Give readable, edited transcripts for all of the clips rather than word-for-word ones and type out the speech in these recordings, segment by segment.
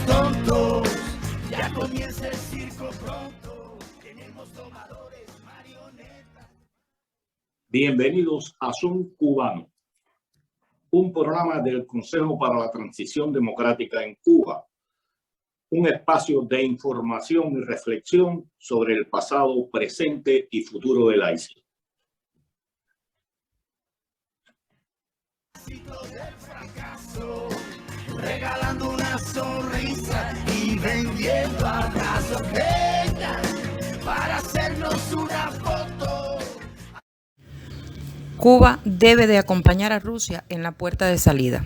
seamos tontos, ya comienza el circo pronto, tenemos domadores, marionetas. Bienvenidos a Son Cubano, un programa del Consejo para la Transición Democrática en Cuba, un espacio de información y reflexión sobre el pasado, presente y futuro de la isla. Del fracaso, regalando una sonrisa y vendiendo abrazos, vengan para hacernos una foto. Cuba debe de acompañar a Rusia en la puerta de salida.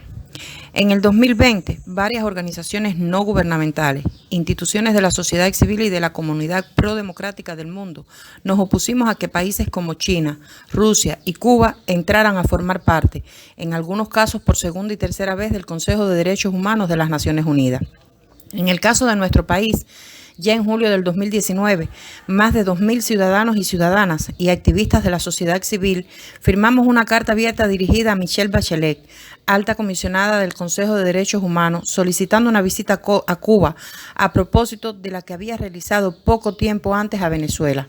En el 2020, varias organizaciones no gubernamentales, instituciones de la sociedad civil y de la comunidad prodemocrática del mundo nos opusimos a que países como China, Rusia y Cuba entraran a formar parte, en algunos casos por segunda y tercera vez, del Consejo de Derechos Humanos de las Naciones Unidas. En el caso de nuestro país, ya en julio del 2019, más de 2.000 ciudadanos y ciudadanas y activistas de la sociedad civil firmamos una carta abierta dirigida a Michelle Bachelet, alta comisionada del Consejo de Derechos Humanos, solicitando una visita a Cuba a propósito de la que había realizado poco tiempo antes a Venezuela.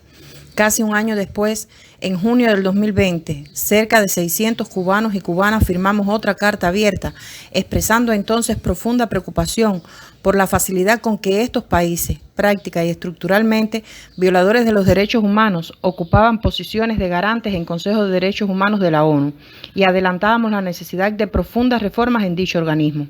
Casi un año después, en junio del 2020, cerca de 600 cubanos y cubanas firmamos otra carta abierta, expresando entonces profunda preocupación por la facilidad con que estos países, práctica y estructuralmente violadores de los derechos humanos, ocupaban posiciones de garantes en Consejo de Derechos Humanos de la ONU, y adelantábamos la necesidad de profundas reformas en dicho organismo.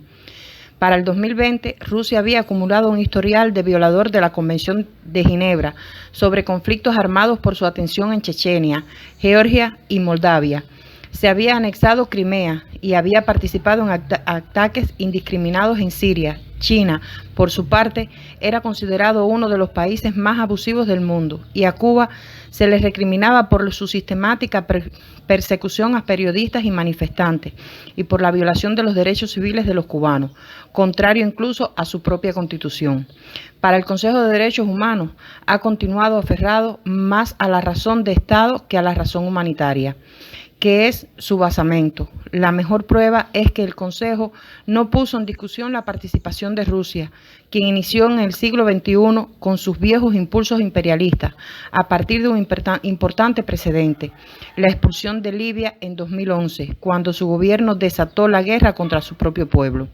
Para el 2020, Rusia había acumulado un historial de violador de la Convención de Ginebra sobre conflictos armados por su atención en Chechenia, Georgia y Moldavia. Se había anexado Crimea y había participado en ataques indiscriminados en Siria. China, por su parte, era considerado uno de los países más abusivos del mundo, y a Cuba se les recriminaba por su sistemática persecución a periodistas y manifestantes y por la violación de los derechos civiles de los cubanos, contrario incluso a su propia Constitución. Para el Consejo de Derechos Humanos ha continuado aferrado más a la razón de Estado que a la razón humanitaria, que es su basamento. La mejor prueba es que el Consejo no puso en discusión la participación de Rusia, quien inició en el siglo XXI con sus viejos impulsos imperialistas, a partir de un importante precedente, la expulsión de Libia en 2011, cuando su gobierno desató la guerra contra su propio pueblo.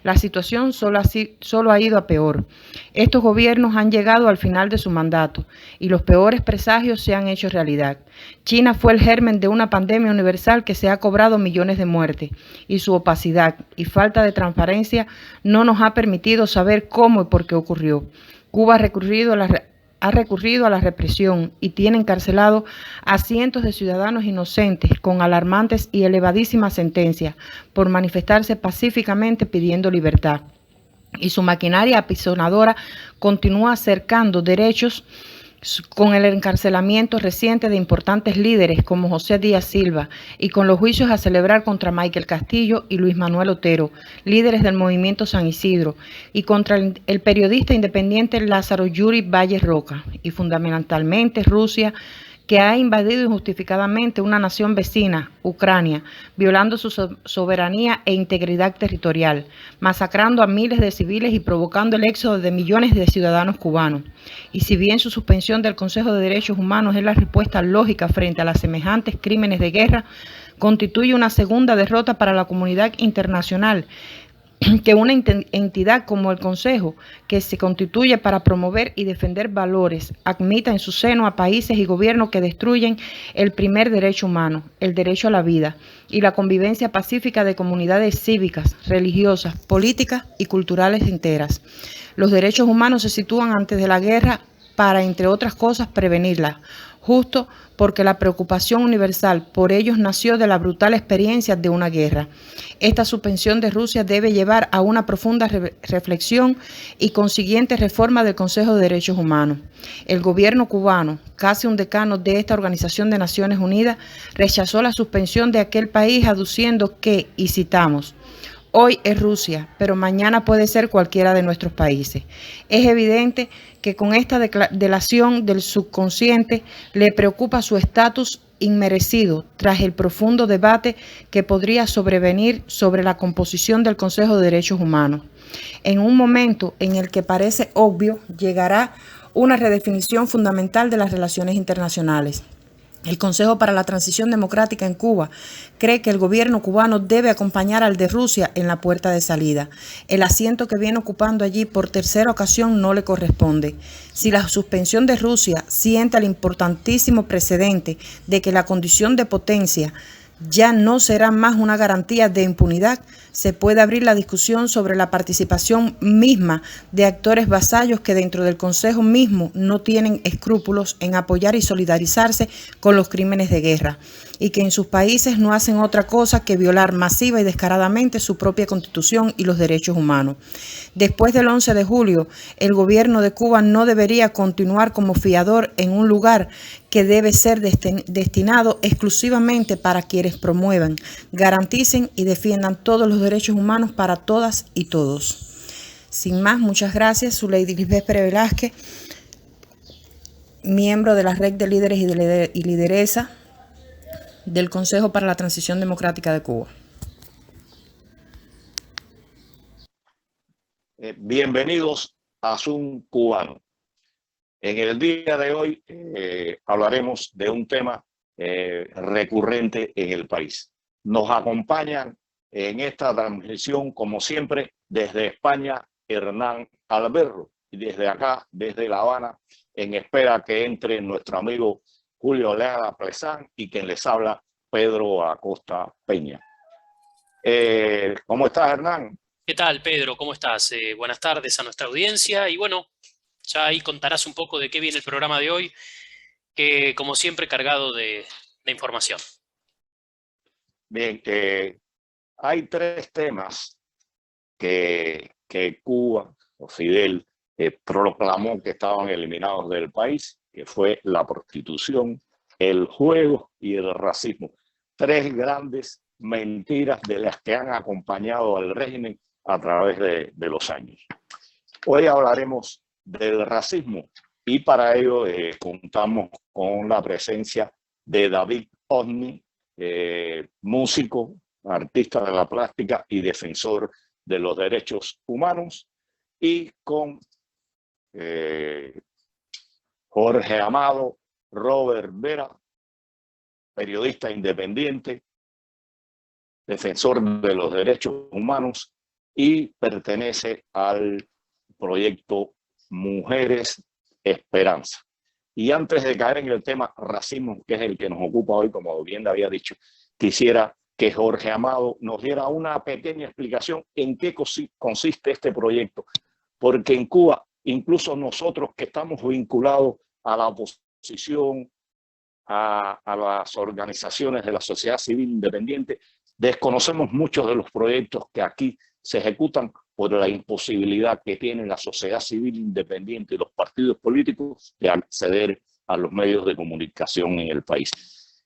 La situación solo ha ido a peor. Estos gobiernos han llegado al final de su mandato y los peores presagios se han hecho realidad. China fue el germen de una pandemia universal que se ha cobrado millones de muertes, y su opacidad y falta de transparencia no nos ha permitido saber cómo y por qué ocurrió. Cuba ha recurrido a la represión y tiene encarcelado a cientos de ciudadanos inocentes con alarmantes y elevadísimas sentencias por manifestarse pacíficamente pidiendo libertad. Y su maquinaria apisonadora continúa cercando derechos con el encarcelamiento reciente de importantes líderes como José Díaz Silva, y con los juicios a celebrar contra Michael Castillo y Luis Manuel Otero, líderes del movimiento San Isidro, y contra el periodista independiente Lázaro Yuri Valle Roca, y fundamentalmente Rusia, que ha invadido injustificadamente una nación vecina, Ucrania, violando su soberanía e integridad territorial, masacrando a miles de civiles y provocando el éxodo de millones de ciudadanos cubanos. Y si bien su suspensión del Consejo de Derechos Humanos es la respuesta lógica frente a los semejantes crímenes de guerra, constituye una segunda derrota para la comunidad internacional, que una entidad como el Consejo, que se constituye para promover y defender valores, admita en su seno a países y gobiernos que destruyen el primer derecho humano, el derecho a la vida, y la convivencia pacífica de comunidades cívicas, religiosas, políticas y culturales enteras. Los derechos humanos se sitúan antes de la guerra para, entre otras cosas, prevenirla, justo porque la preocupación universal por ellos nació de la brutal experiencia de una guerra. Esta suspensión de Rusia debe llevar a una profunda reflexión y consiguiente reforma del Consejo de Derechos Humanos. El gobierno cubano, casi un decano de esta Organización de Naciones Unidas, rechazó la suspensión de aquel país aduciendo que, y citamos, hoy es Rusia, pero mañana puede ser cualquiera de nuestros países. Es evidente que con esta delación del subconsciente le preocupa su estatus inmerecido tras el profundo debate que podría sobrevenir sobre la composición del Consejo de Derechos Humanos. En un momento en el que parece obvio, llegará una redefinición fundamental de las relaciones internacionales. El Consejo para la Transición Democrática en Cuba cree que el gobierno cubano debe acompañar al de Rusia en la puerta de salida. El asiento que viene ocupando allí por tercera ocasión no le corresponde. Si la suspensión de Rusia sienta el importantísimo precedente de que la condición de potencia ya no será más una garantía de impunidad, se puede abrir la discusión sobre la participación misma de actores vasallos que dentro del Consejo mismo no tienen escrúpulos en apoyar y solidarizarse con los crímenes de guerra y que en sus países no hacen otra cosa que violar masiva y descaradamente su propia Constitución y los derechos humanos. Después del 11 de julio, el gobierno de Cuba no debería continuar como fiador en un lugar que debe ser destinado exclusivamente para quienes promuevan, garanticen y defiendan todos los derechos humanos para todas y todos. Sin más, muchas gracias. Su Lady Lisbeth Pérez Velázquez, miembro de la Red de Líderes y Lideresa del Consejo para la Transición Democrática de Cuba. Bienvenidos a Zoom Cubano. En el día de hoy hablaremos de un tema recurrente en el país. Nos acompañan en esta transmisión, como siempre, desde España, Hernán Alberro, y desde acá, desde La Habana, en espera que entre nuestro amigo Julio Leada Plesán y quien les habla, Pedro Acosta Peña. ¿Cómo estás, Hernán? ¿Qué tal, Pedro? ¿Cómo estás? Buenas tardes a nuestra audiencia y bueno, ya ahí contarás un poco de qué viene el programa de hoy, que como siempre cargado de información. Bien, hay tres temas que Cuba o Fidel proclamó que estaban eliminados del país, que fue la prostitución, el juego y el racismo. Tres grandes mentiras de las que han acompañado al régimen a través de los años. Hoy hablaremos del racismo y para ello contamos con la presencia de David Osni, músico, artista de la plástica y defensor de los derechos humanos, y con Jorge Amado, Robert Vera, periodista independiente, defensor de los derechos humanos y pertenece al proyecto Mujeres Esperanza. Y antes de caer en el tema racismo, que es el que nos ocupa hoy, como bien le había dicho, quisiera que Jorge Amado nos diera una pequeña explicación en qué consiste este proyecto, porque en Cuba, incluso nosotros que estamos vinculados a la oposición, a las organizaciones de la sociedad civil independiente, desconocemos muchos de los proyectos que aquí se ejecutan por la imposibilidad que tiene la sociedad civil independiente y los partidos políticos de acceder a los medios de comunicación en el país.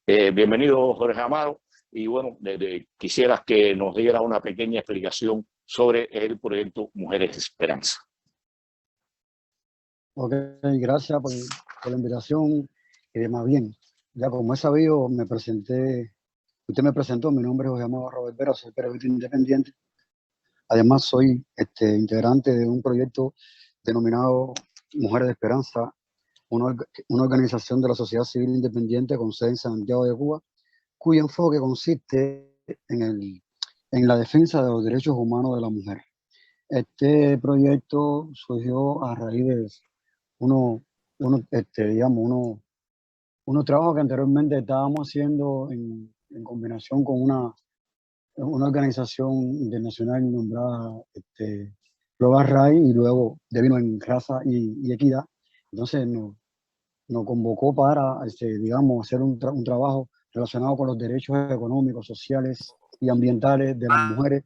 Bienvenido, Jorge Amado, y bueno, quisieras que nos diera una pequeña explicación sobre el proyecto Mujeres Esperanza. Ok, gracias por la invitación. Más bien, ya como he sabido, usted me presentó, mi nombre es Jorge Amado Robert Vera, soy periodista independiente. Además, soy integrante de un proyecto denominado Mujeres de Esperanza, una organización de la sociedad civil independiente con sede en Santiago de Cuba, cuyo enfoque consiste en la defensa de los derechos humanos de la mujer. Este proyecto surgió a raíz de unos trabajos que anteriormente estábamos haciendo en combinación con una organización internacional nombrada Global Rights, y luego devino en Raza y Equidad. Entonces nos convocó para hacer un trabajo relacionado con los derechos económicos, sociales y ambientales de las mujeres.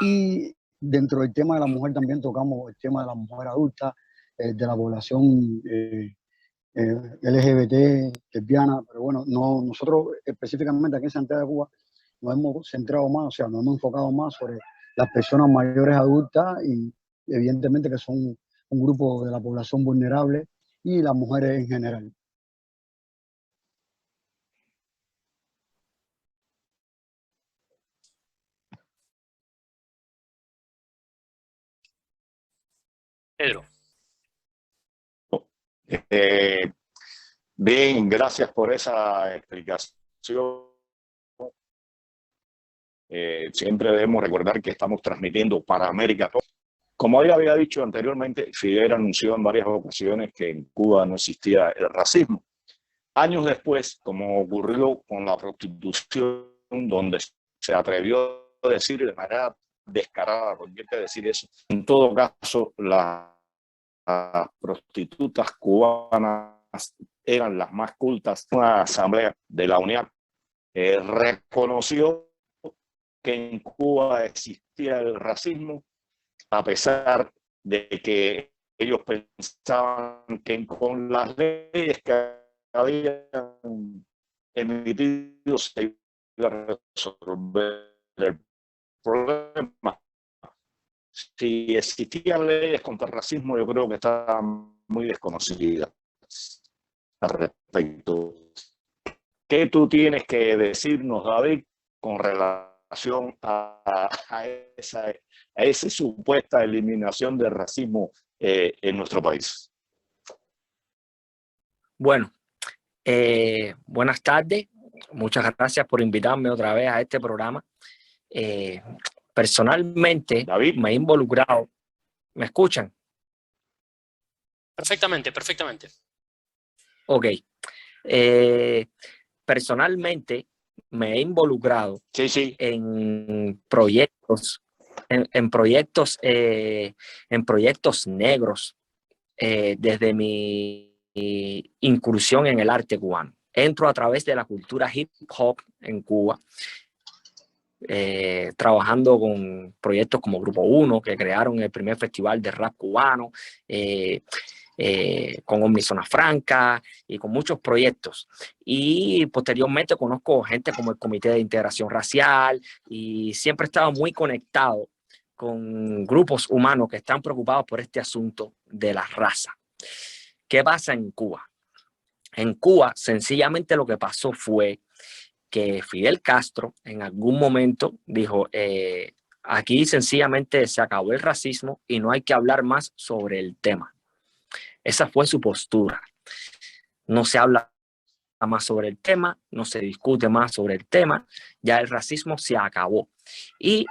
Y dentro del tema de la mujer también tocamos el tema de la mujer adulta, de la población LGBT, lesbiana, pero bueno, nosotros específicamente aquí en Santiago de Cuba nos hemos centrado más, o sea, nos hemos enfocado más sobre las personas mayores adultas y evidentemente que son un grupo de la población vulnerable, y las mujeres en general. Pedro. Bien, gracias por esa explicación. Siempre debemos recordar que estamos transmitiendo para América. Como ya había dicho anteriormente, Fidel anunció en varias ocasiones que en Cuba no existía el racismo. Años después, como ocurrió con la prostitución, donde se atrevió a decir de manera descarada, porque hay que decir eso, en todo caso, las prostitutas cubanas eran las más cultas. Una asamblea de la UNIAC reconoció que en Cuba existía el racismo, a pesar de que ellos pensaban que con las leyes que habían emitido se iba a resolver el problema. Si existían leyes contra el racismo, yo creo que estaban muy desconocidas al respecto. ¿Qué tú tienes que decirnos, David, con relación a esa supuesta eliminación del racismo en nuestro país? Bueno, buenas tardes. Muchas gracias por invitarme otra vez a este programa. Personalmente, David, me he involucrado. ¿Me escuchan? Perfectamente, perfectamente. Ok. Personalmente, me he involucrado sí. en proyectos, en proyectos negros desde mi incursión en el arte cubano. Entro a través de la cultura hip hop en Cuba, trabajando con proyectos como Grupo 1, que crearon el primer festival de rap cubano, con Omnizona Franca y con muchos proyectos. Y posteriormente conozco gente como el Comité de Integración Racial y siempre he estado muy conectado con grupos humanos que están preocupados por este asunto de la raza. ¿Qué pasa en Cuba? En Cuba, sencillamente lo que pasó fue que Fidel Castro en algún momento dijo, aquí sencillamente se acabó el racismo y no hay que hablar más sobre el tema. Esa fue su postura. No se habla más sobre el tema, no se discute más sobre el tema, ya el racismo se acabó. Y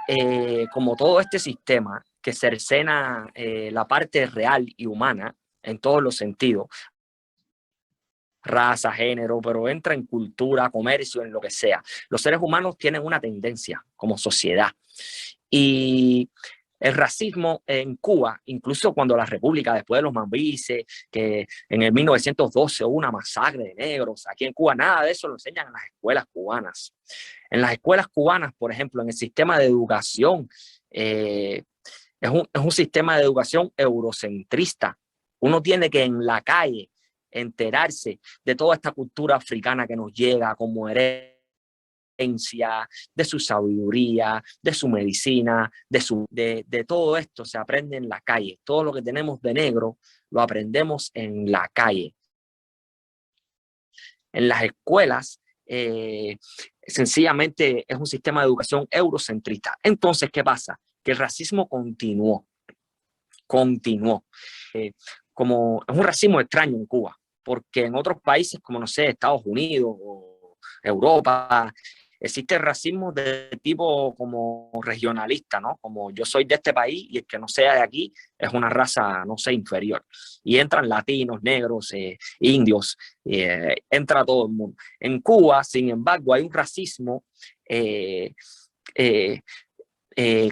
como todo este sistema que cercena la parte real y humana en todos los sentidos, raza, género, pero entra en cultura, comercio, en lo que sea. Los seres humanos tienen una tendencia como sociedad. Y el racismo en Cuba, incluso cuando la República, después de los Mambises, que en el 1912 hubo una masacre de negros, aquí en Cuba nada de eso lo enseñan en las escuelas cubanas. En las escuelas cubanas, por ejemplo, en el sistema de educación, es un sistema de educación eurocentrista. Uno tiene que en la calle enterarse de toda esta cultura africana que nos llega como herencia, de su sabiduría, de su medicina, de todo esto se aprende en la calle. Todo lo que tenemos de negro lo aprendemos en la calle. En las escuelas, sencillamente es un sistema de educación eurocentrista. Entonces, ¿qué pasa? Que el racismo continuó. Como es un racismo extraño en Cuba, porque en otros países como, no sé, Estados Unidos o Europa, existe racismo de tipo como regionalista, ¿no? Como yo soy de este país y el que no sea de aquí es una raza, no sé, inferior. Y entran latinos, negros, indios, entra todo el mundo. En Cuba, sin embargo, hay un racismo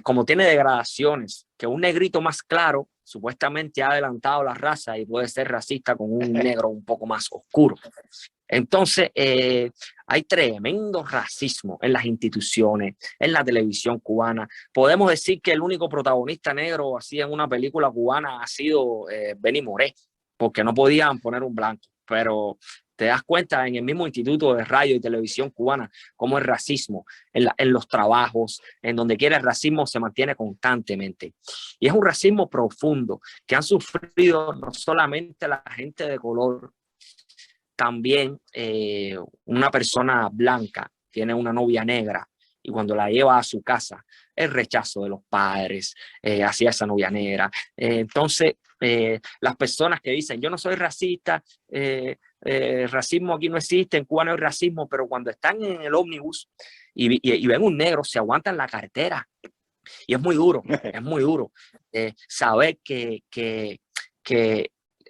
como tiene degradaciones, que un negrito más claro supuestamente ha adelantado la raza y puede ser racista con un negro un poco más oscuro. Entonces, hay tremendo racismo en las instituciones, en la televisión cubana. Podemos decir que el único protagonista negro así en una película cubana ha sido Benny Moré, porque no podían poner un blanco, pero te das cuenta en el mismo Instituto de Radio y Televisión Cubana cómo el racismo en los trabajos, en donde quiera el racismo se mantiene constantemente. Y es un racismo profundo que han sufrido no solamente la gente de color, también una persona blanca tiene una novia negra y cuando la lleva a su casa, el rechazo de los padres hacia esa novia negra. Entonces, las personas que dicen, yo no soy racista, racismo aquí no existe, en Cuba no hay racismo, pero cuando están en el ómnibus y ven un negro, se aguantan la cartera. Y es muy duro saber que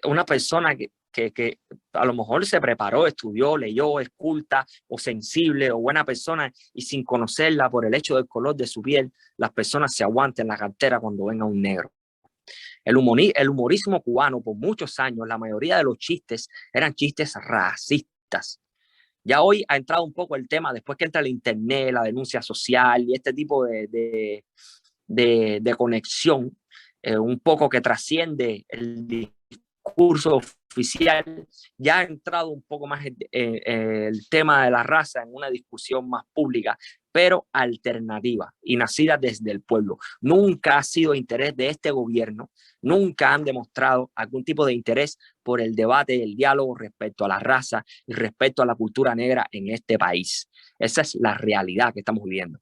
una persona que a lo mejor se preparó, estudió, leyó, es culta o sensible o buena persona, y sin conocerla por el hecho del color de su piel, las personas se aguanten la cartera cuando ven a un negro. El humorismo cubano, por muchos años, la mayoría de los chistes eran chistes racistas. Ya hoy ha entrado un poco el tema, después que entra el internet, la denuncia social y este tipo de conexión, un poco que trasciende el discurso oficial, ya ha entrado un poco más el tema de la raza en una discusión más pública, pero alternativa y nacida desde el pueblo. Nunca ha sido interés de este gobierno, nunca han demostrado algún tipo de interés por el debate y el diálogo respecto a la raza y respecto a la cultura negra en este país. Esa es la realidad que estamos viviendo.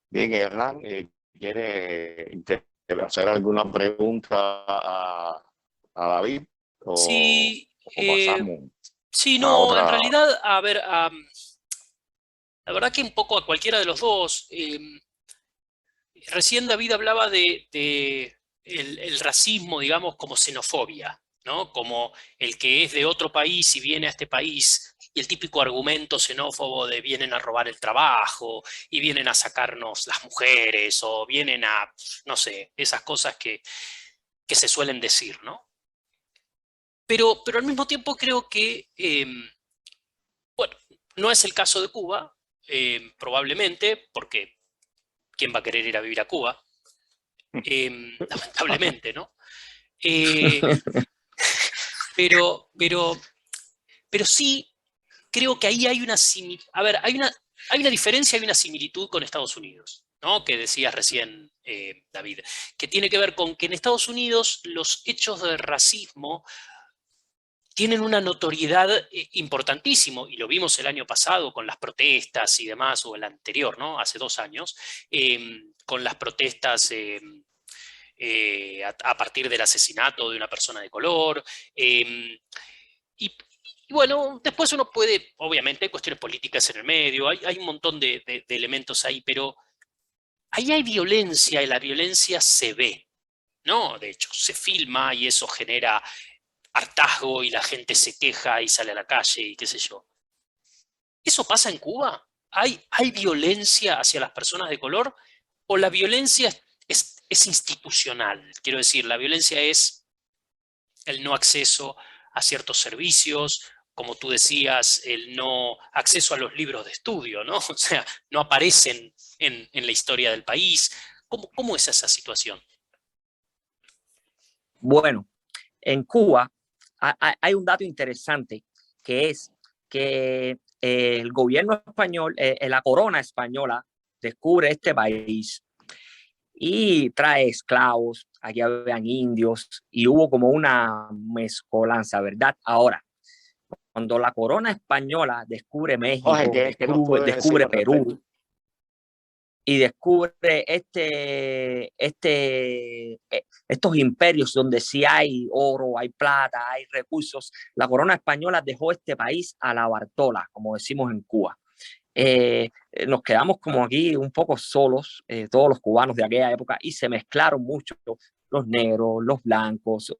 Bien, Hernán, ¿quiere hacer alguna pregunta a David? Sí, ¿O pasamos sí, a no, otra? en realidad, a ver, la verdad que un poco a cualquiera de los dos. Recién David hablaba de el racismo, digamos, como xenofobia, ¿no? Como el que es de otro país y viene a este país, y el típico argumento xenófobo de vienen a robar el trabajo y vienen a sacarnos las mujeres o vienen a, no sé, esas cosas que se suelen decir, ¿no? Pero al mismo tiempo creo que, bueno, no es el caso de Cuba, probablemente, porque ¿quién va a querer ir a vivir a Cuba? Lamentablemente, ¿no? Pero sí creo que ahí hay una hay una diferencia, hay una similitud con Estados Unidos, ¿no? Que decías recién, David, que tiene que ver con que en Estados Unidos los hechos de racismo tienen una notoriedad importantísimo, y lo vimos el año pasado con las protestas y demás, o el anterior, ¿no? Hace 2 años, con las protestas a partir del asesinato de una persona de color. Y bueno, después uno puede, obviamente hay cuestiones políticas en el medio, hay un montón de elementos ahí, pero ahí hay violencia y la violencia se ve, ¿no? De hecho, se filma y eso genera hartazgo y la gente se queja y sale a la calle y qué sé yo. ¿Eso pasa en Cuba? ¿Hay violencia hacia las personas de color? ¿O la violencia es institucional? Quiero decir, la violencia es el no acceso a ciertos servicios, como tú decías, el no acceso a los libros de estudio, ¿no? O sea, no aparecen en la historia del país. ¿Cómo es esa situación? Bueno, en Cuba hay un dato interesante, que es que el gobierno español, la corona española, descubre este país y trae esclavos, aquí habían indios y hubo como una mezcolanza, ¿verdad? Ahora, cuando la corona española descubre México, Jorge, ¿qué nos puedes decir descubre al respecto? Perú y descubre estos imperios donde sí hay oro, hay plata, hay recursos, la corona española dejó este país a la Bartola, como decimos en Cuba. Nos quedamos como aquí un poco solos, todos los cubanos de aquella época, y se mezclaron mucho los negros, los blancos.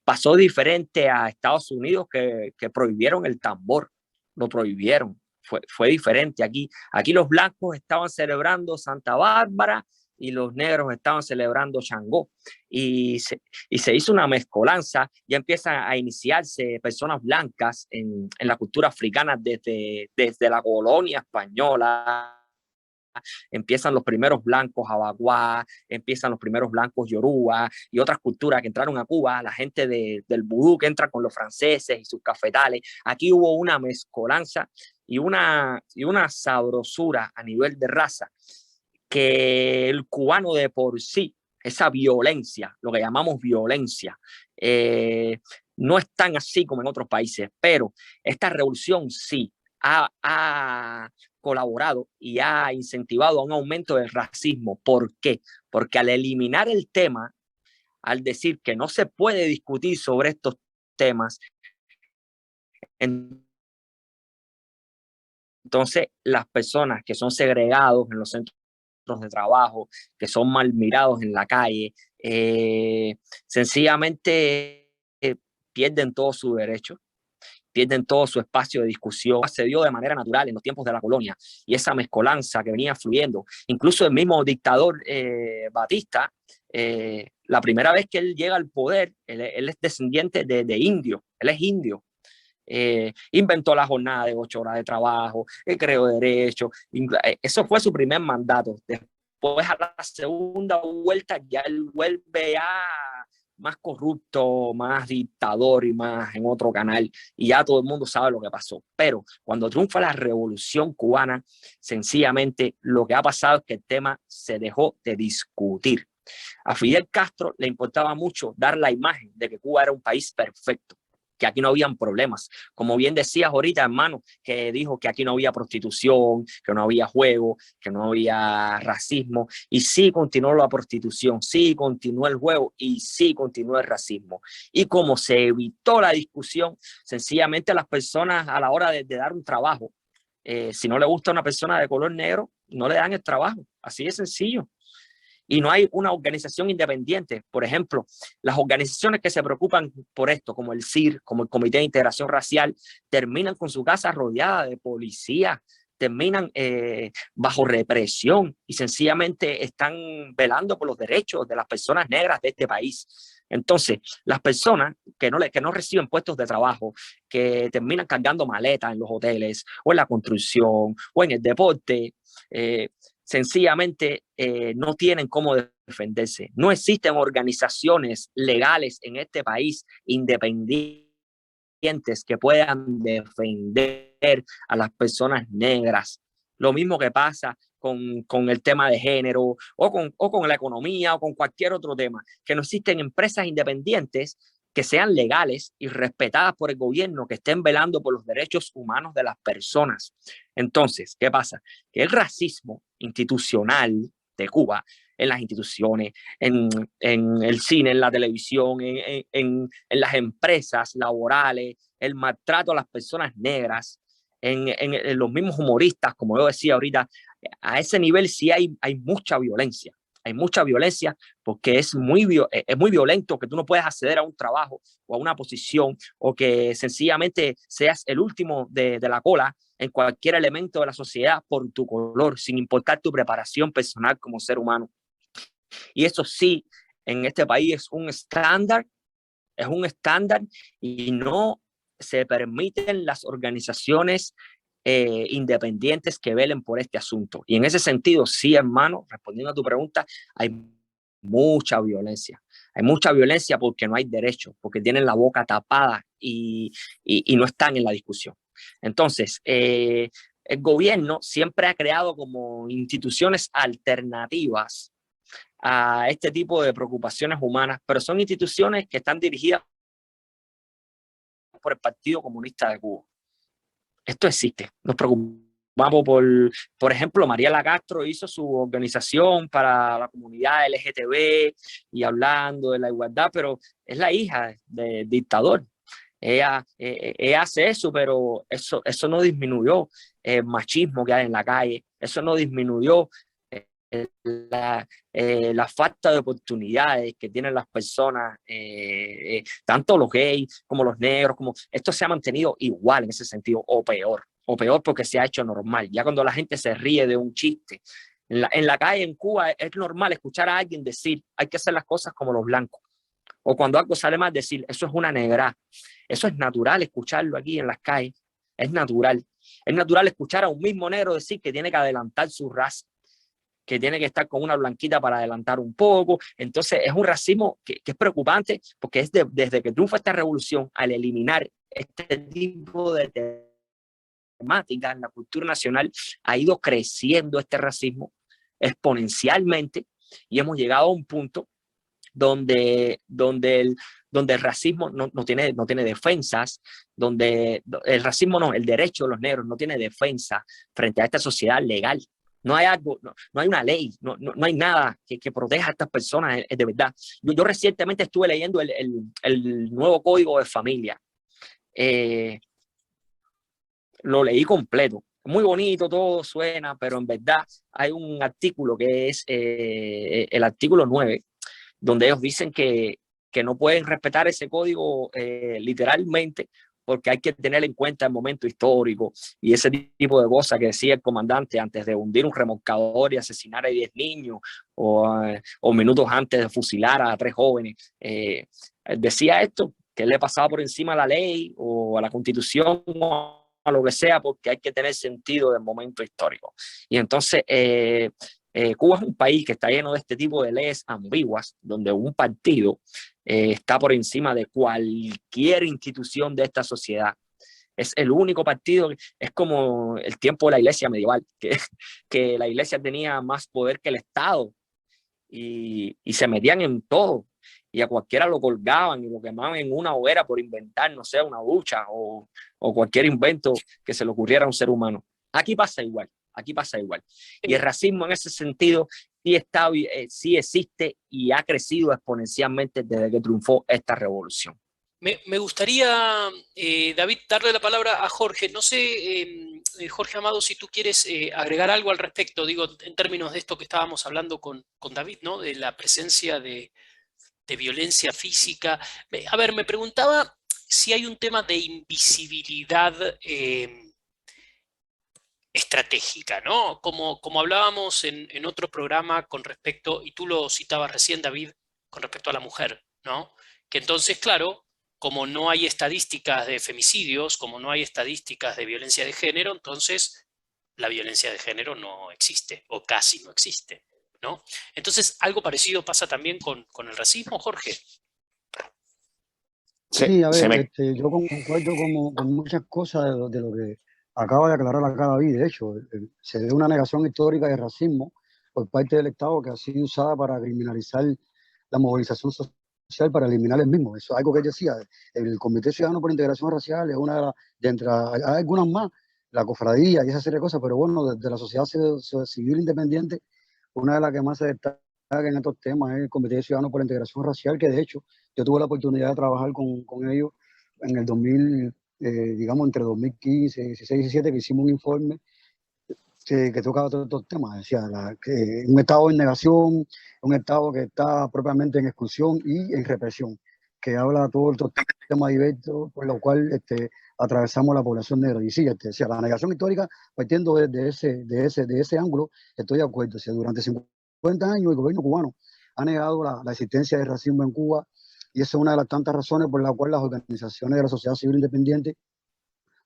Pasó diferente a Estados Unidos, que prohibieron el tambor, lo prohibieron. Fue diferente. Aquí los blancos estaban celebrando Santa Bárbara y los negros estaban celebrando Changó. Y se hizo una mezcolanza, ya empiezan a iniciarse personas blancas en la cultura africana desde la colonia española. Empiezan los primeros blancos abaguá, empiezan los primeros blancos yoruba y otras culturas que entraron a Cuba, la gente del vudú que entra con los franceses y sus cafetales. Aquí hubo una mezcolanza y una sabrosura a nivel de raza, que el cubano de por sí, esa violencia, lo que llamamos violencia, no es tan así como en otros países, pero esta revolución sí ha colaborado y ha incentivado a un aumento del racismo. ¿Por qué? Porque al eliminar el tema, al decir que no se puede discutir sobre estos temas, entonces las personas que son segregados en los centros de trabajo, que son mal mirados en la calle, sencillamente pierden todo su derecho, pierden todo su espacio de discusión. Se dio de manera natural en los tiempos de la colonia, y esa mezcolanza que venía fluyendo, incluso el mismo dictador Batista, la primera vez que él llega al poder, él es descendiente de indio, él es indio. Inventó la jornada de 8 horas de trabajo, creó derechos, eso fue su primer mandato. Después, a la segunda vuelta, ya él vuelve más corrupto, más dictador y más en otro canal, y ya todo el mundo sabe lo que pasó. Pero cuando triunfa la revolución cubana, sencillamente lo que ha pasado es que el tema se dejó de discutir. A Fidel Castro le importaba mucho dar la imagen de que Cuba era un país perfecto, que aquí no habían problemas. Como bien decías ahorita, hermano, que dijo que aquí no había prostitución, que no había juego, que no había racismo. Y sí continuó la prostitución, sí continuó el juego y sí continuó el racismo. Y como se evitó la discusión, sencillamente las personas a la hora de dar un trabajo, si no le gusta a una persona de color negro, no le dan el trabajo. Así de sencillo. Y no hay una organización independiente. Por ejemplo, las organizaciones que se preocupan por esto, como el CIR, como el Comité de Integración Racial, terminan con su casa rodeada de policía, terminan bajo represión y sencillamente están velando por los derechos de las personas negras de este país. Entonces, las personas que no reciben puestos de trabajo, que terminan cargando maletas en los hoteles o en la construcción o en el deporte, sencillamente no tienen cómo defenderse. No existen organizaciones legales en este país independientes que puedan defender a las personas negras. Lo mismo que pasa con el tema de género o con la economía o con cualquier otro tema, que no existen empresas independientes que sean legales y respetadas por el gobierno, que estén velando por los derechos humanos de las personas. Entonces, ¿qué pasa? Que el racismo institucional de Cuba, en las instituciones, en el cine, en la televisión, en las empresas laborales, el maltrato a las personas negras, en los mismos humoristas, como yo decía ahorita, a ese nivel sí hay mucha violencia. Hay mucha violencia porque es muy violento que tú no puedas acceder a un trabajo o a una posición, o que sencillamente seas el último de la cola en cualquier elemento de la sociedad por tu color, sin importar tu preparación personal como ser humano. Y eso sí, en este país es un estándar y no se permiten las organizaciones independientes que velen por este asunto. Y en ese sentido, sí, hermano, respondiendo a tu pregunta, hay mucha violencia. Hay mucha violencia porque no hay derechos, porque tienen la boca tapada y no están en la discusión. Entonces, el gobierno siempre ha creado como instituciones alternativas a este tipo de preocupaciones humanas, pero son instituciones que están dirigidas por el Partido Comunista de Cuba. Esto existe. Nos preocupamos por ejemplo, Mariela Castro hizo su organización para la comunidad LGTB y hablando de la igualdad, pero es la hija del dictador. Ella hace eso, pero eso no disminuyó el machismo que hay en la calle, eso no disminuyó la falta de oportunidades que tienen las personas, tanto los gays como los negros, como esto se ha mantenido igual en ese sentido, o peor porque se ha hecho normal. Ya cuando la gente se ríe de un chiste en la calle en Cuba, es normal escuchar a alguien decir hay que hacer las cosas como los blancos, o cuando algo sale mal decir eso es una negra. Eso es natural escucharlo aquí en las calles, es natural escuchar a un mismo negro decir que tiene que adelantar su raza, que tiene que estar con una blanquita para adelantar un poco. Entonces es un racismo que es preocupante, porque es desde que triunfa esta revolución, al eliminar este tipo de temática en la cultura nacional, ha ido creciendo este racismo exponencialmente y hemos llegado a un punto donde el racismo no tiene defensas, donde el racismo no, el derecho de los negros no tiene defensa frente a esta sociedad legal. No hay algo, no hay una ley, no hay nada que proteja a estas personas de verdad. Yo recientemente estuve leyendo el nuevo Código de Familia. Lo leí completo. Muy bonito, todo suena, pero en verdad hay un artículo que es el artículo 9, donde ellos dicen que no pueden respetar ese código literalmente, porque hay que tener en cuenta el momento histórico y ese tipo de cosas que decía el comandante antes de hundir un remolcador y asesinar a 10 niños, o minutos antes de fusilar a 3 jóvenes. Decía esto, que le pasaba por encima a la ley o a la Constitución o a lo que sea, porque hay que tener sentido del momento histórico. Y entonces Cuba es un país que está lleno de este tipo de leyes ambiguas, donde un partido está por encima de cualquier institución de esta sociedad. Es el único partido, es como el tiempo de la iglesia medieval, que la iglesia tenía más poder que el Estado y se metían en todo. Y a cualquiera lo colgaban y lo quemaban en una hoguera por inventar, no sé, una ducha o cualquier invento que se le ocurriera a un ser humano. Aquí pasa igual. Y el racismo en ese sentido sí existe y ha crecido exponencialmente desde que triunfó esta revolución. Me gustaría, David, darle la palabra a Jorge. No sé, Jorge Amado, si tú quieres agregar algo al respecto, digo, en términos de esto que estábamos hablando con David, ¿no? De la presencia de violencia física. A ver, me preguntaba si hay un tema de invisibilidad estratégica, ¿no? Como hablábamos en otro programa con respecto, y tú lo citabas recién, David, con respecto a la mujer, ¿no? Que entonces, claro, como no hay estadísticas de femicidios, como no hay estadísticas de violencia de género, entonces la violencia de género no existe, o casi no existe, ¿no? Entonces, algo parecido pasa también con el racismo, Jorge. Sí, a ver, yo concuerdo con muchas cosas de lo que acaba de aclarar acá David. De hecho, se ve una negación histórica de racismo por parte del Estado que ha sido usada para criminalizar la movilización social, para eliminar el mismo. Eso es algo que él decía. El Comité Ciudadano por Integración Racial es una de entre hay algunas más, la cofradía y esa serie de cosas, pero bueno, desde la sociedad civil independiente, una de las que más se destaca en estos temas es el Comité Ciudadano por la Integración Racial, que de hecho yo tuve la oportunidad de trabajar con ellos en el 2000, digamos entre 2015, 16 y 17, que hicimos un informe que tocaba todos estos temas. Decía, que un Estado en negación, un Estado que está propiamente en exclusión y en represión, que habla de todos estos temas diversos por lo cual atravesamos la población negra. Y sí, decía, la negación histórica, partiendo de ese ángulo, estoy de acuerdo. O sea, durante 50 años el gobierno cubano ha negado la existencia del racismo en Cuba, y esa es una de las tantas razones por las cuales las organizaciones de la sociedad civil independiente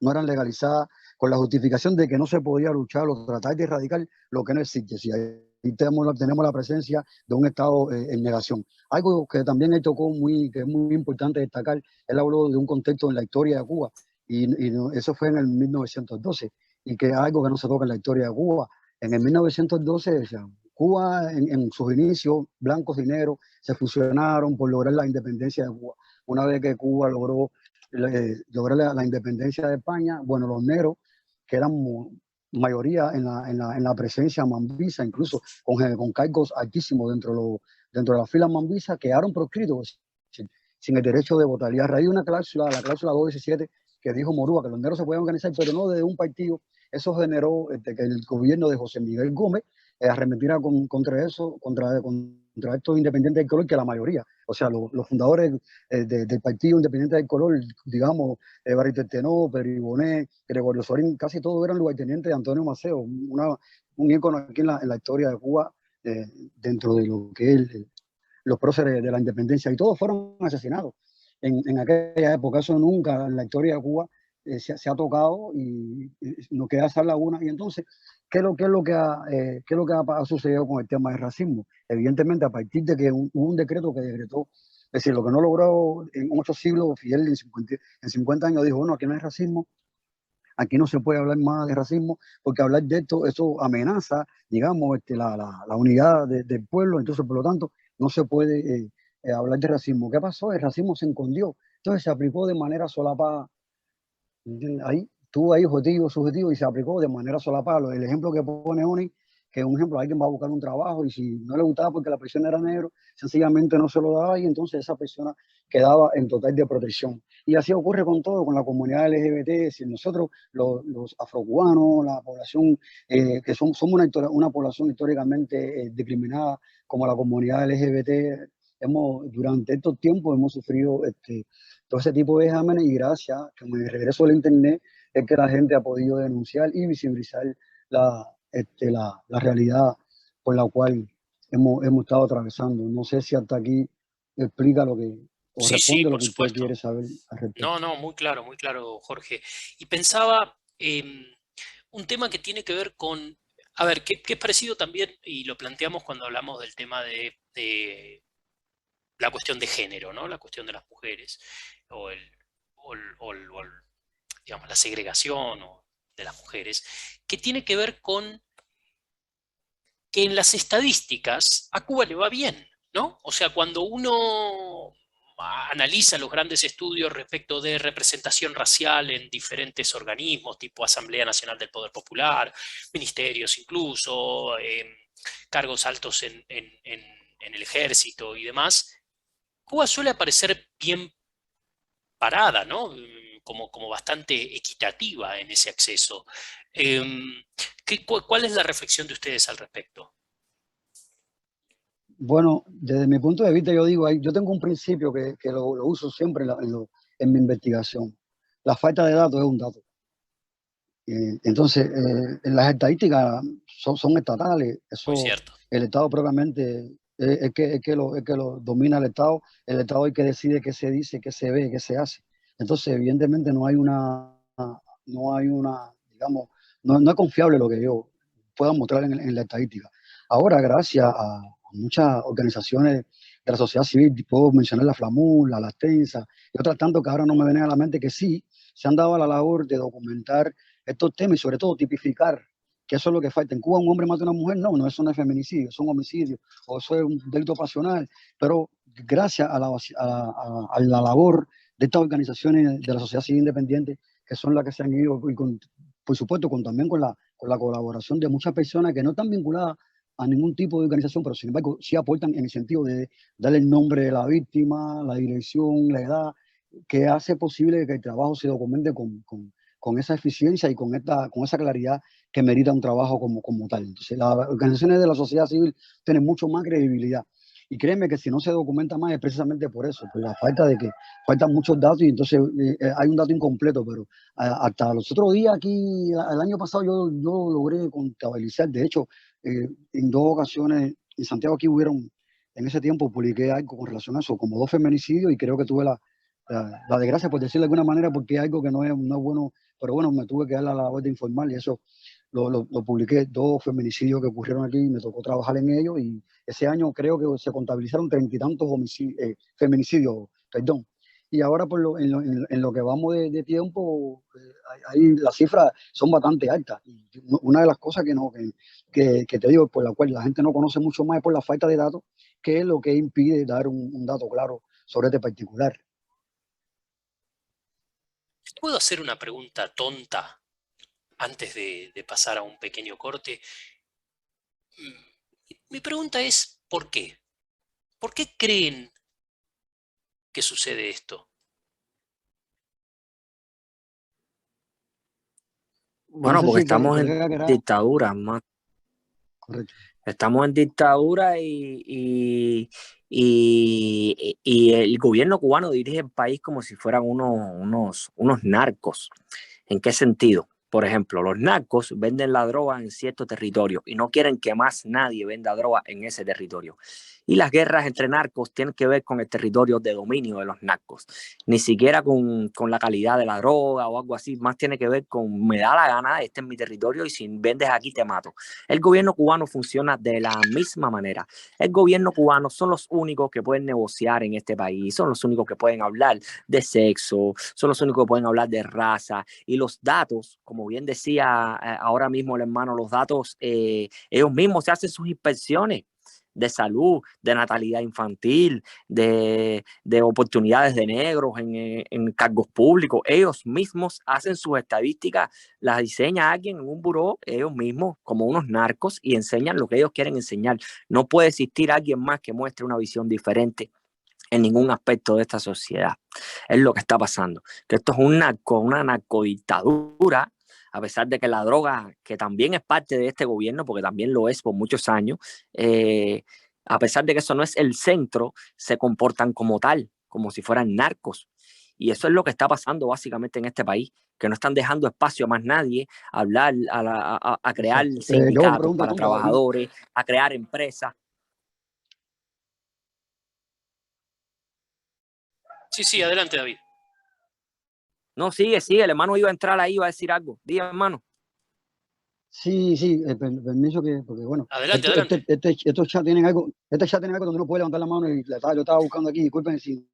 no eran legalizadas, con la justificación de que no se podía luchar o tratar de erradicar lo que no existe. Si ahí tenemos la presencia de un Estado en negación. Algo que también él tocó, que es muy importante destacar, él habló de un contexto en la historia de Cuba, y eso fue en el 1912, y que es algo que no se toca en la historia de Cuba. En el 1912, o sea, Cuba en sus inicios, blancos y negros, se fusionaron por lograr la independencia de Cuba. Una vez que Cuba logró la independencia de España, bueno, los negros, que eran mayoría en la presencia mambisa, incluso con cargos altísimos dentro de las filas mambisas, quedaron proscritos sin el derecho de votar. Y a raíz de una cláusula, la cláusula 217, que dijo Morúa, que los negros se pueden organizar, pero no desde un partido, eso generó que el gobierno de José Miguel Gómez arremetiera contra estos independientes del color, que la mayoría, o sea, los fundadores del Partido Independiente del Color, digamos, Barito Tenó, Periboné, Gregorio Sorín, casi todos eran lugartenientes de Antonio Maceo, un ícono aquí en la historia de Cuba, dentro de lo que es los próceres de la independencia, y todos fueron asesinados en aquella época. Eso nunca en la historia de Cuba se ha tocado, y no queda esa laguna. Y entonces, ¿qué es lo que ha sucedido con el tema del racismo? Evidentemente, a partir de que hubo un decreto que decretó, es decir, lo que no logró en 8 siglos, Fidel en 50 años dijo, bueno, aquí no hay racismo, aquí no se puede hablar más de racismo, porque hablar de esto, eso amenaza, digamos, la unidad del pueblo. Entonces, por lo tanto, no se puede hablar de racismo. ¿Qué pasó? El racismo se escondió. Entonces se aplicó de manera solapada. Ahí tuvo ahí objetivo, subjetivo y se aplicó de manera solapada. El ejemplo que pone Oni, que un ejemplo, alguien va a buscar un trabajo y si no le gustaba porque la persona era negro, sencillamente no se lo daba y entonces esa persona quedaba en total de protección. Y así ocurre con todo, con la comunidad LGBT. Si nosotros, los afrocubanos, la población, que somos una población históricamente discriminada, como la comunidad LGBT, durante estos tiempos hemos sufrido todo ese tipo de exámenes y gracias, como el regreso del Internet, es que la gente ha podido denunciar y visibilizar la realidad por la cual hemos estado atravesando. No sé si hasta aquí explica lo que, o Sí, responde lo por que usted supuesto. quiere saber al respecto. No, muy claro, Jorge. Y pensaba un tema que tiene que ver con, a ver, que es parecido también, y lo planteamos cuando hablamos del tema de la cuestión de género, ¿no? La cuestión de las mujeres, o digamos, la segregación de las mujeres, que tiene que ver con que en las estadísticas a Cuba le va bien, ¿no? O sea, cuando uno analiza los grandes estudios respecto de representación racial en diferentes organismos, tipo Asamblea Nacional del Poder Popular, ministerios incluso, cargos altos en el ejército y demás, Cuba suele aparecer bien parada, ¿no? Como bastante equitativa en ese acceso. ¿Cuál es la reflexión de ustedes al respecto? Bueno, desde mi punto de vista, yo digo, yo tengo un principio que lo uso siempre en mi investigación. La falta de datos es un dato. Entonces, las estadísticas son estatales. Muy Eso, cierto. el Estado propiamente es que lo domina el Estado. El Estado es el que decide qué se dice, qué se ve, qué se hace. Entonces, evidentemente digamos, no es confiable lo que yo pueda mostrar en la estadística. Ahora, gracias a muchas organizaciones de la sociedad civil, puedo mencionar la FLAMUR, la Lastensa y otras tantas que ahora no me vienen a la mente, que sí se han dado a la labor de documentar estos temas y sobre todo tipificar que eso es lo que falta. En Cuba un hombre mata a una mujer, no, eso no es feminicidio, es un homicidio o eso es un delito pasional, pero gracias a la labor de estas organizaciones de la sociedad civil independiente, que son las que se han ido, y por supuesto también con la colaboración de muchas personas que no están vinculadas a ningún tipo de organización, pero sin embargo sí aportan en el sentido de darle el nombre de la víctima, la dirección, la edad, que hace posible que el trabajo se documente con esa eficiencia y con esa claridad que merita un trabajo como tal. Entonces, las organizaciones de la sociedad civil tienen mucho más credibilidad. Y créeme que si no se documenta más es precisamente por eso, por la falta de que faltan muchos datos y entonces hay un dato incompleto, pero hasta los otros días aquí, el año pasado yo logré contabilizar, de hecho, en 2 ocasiones en Santiago aquí en ese tiempo publiqué algo con relación a eso, como 2 feminicidios y creo que tuve la desgracia, por decirlo de alguna manera, porque es algo que no es bueno, pero bueno, me tuve que dar la labor de informar y eso lo publiqué, 2 feminicidios que ocurrieron aquí y me tocó trabajar en ellos y ese año creo que se contabilizaron 30 y tantos feminicidios, perdón. Y ahora en lo que vamos de tiempo, ahí las cifras son bastante altas. Y una de las cosas que te digo, por la cual la gente no conoce mucho más es por la falta de datos, que es lo que impide dar un dato claro sobre este particular. ¿Puedo hacer una pregunta tonta antes de pasar a un pequeño corte? Mi pregunta es, ¿por qué? ¿Por qué creen que sucede esto? Bueno, No sé porque si estamos en dictadura, más. Correcto. Estamos en dictadura y el gobierno cubano dirige el país como si fueran unos narcos. ¿En qué sentido? Por ejemplo, los narcos venden la droga en cierto territorio y no quieren que más nadie venda droga en ese territorio. Y las guerras entre narcos tienen que ver con el territorio de dominio de los narcos. Ni siquiera con la calidad de la droga o algo así. Más tiene que ver con me da la gana, este es mi territorio y si vendes aquí te mato. El gobierno cubano funciona de la misma manera. El gobierno cubano son los únicos que pueden negociar en este país, son los únicos que pueden hablar de sexo, son los únicos que pueden hablar de raza. Y los datos, como bien decía ahora mismo el hermano, los datos, ellos mismos se hacen sus inspecciones. de salud, de natalidad infantil, de oportunidades de negros en cargos públicos. Ellos mismos hacen sus estadísticas, las diseña alguien en un buró, ellos mismos como unos narcos, y enseñan lo que ellos quieren enseñar. No puede existir alguien más que muestre una visión diferente en ningún aspecto de esta sociedad. Es lo que está pasando, que esto es una narcodictadura, a pesar de que la droga, que también es parte de este gobierno, porque también lo es por muchos años, a pesar de que eso no es el centro, se comportan como tal, como si fueran narcos. Y eso es lo que está pasando básicamente en este país, que no están dejando espacio a más nadie a hablar, a crear sindicatos para trabajadores, a crear empresas. Sí, adelante, David. No, sigue, el hermano iba a entrar ahí, iba a decir algo. Diga, hermano. Sí, permiso que, porque bueno, Adelante. estos chat tienen algo donde uno puede levantar la mano y lo estaba buscando aquí, disculpen si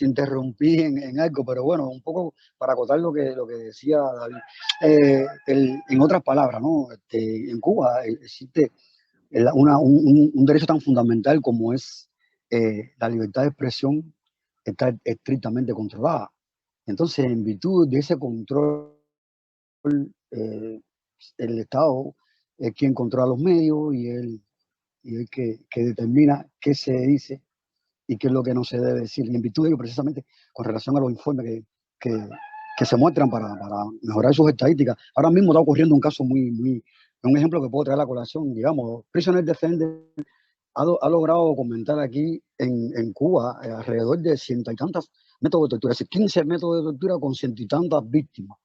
interrumpí en algo, pero bueno, un poco para acotar lo que decía David. En otras palabras, ¿no? En Cuba existe un derecho tan fundamental como es la libertad de expresión, está estrictamente controlada. Entonces, en virtud de ese control, el Estado es quien controla los medios y el que determina qué se dice y qué es lo que no se debe decir. Y en virtud de ello, precisamente, con relación a los informes que se muestran para mejorar sus estadísticas, ahora mismo está ocurriendo un caso un ejemplo que puedo traer a la colación, digamos, Prisoner Defender ha logrado documentar aquí en Cuba alrededor de 100 y tantos métodos de tortura, es decir, 15 métodos de tortura con 100 y tantas víctimas.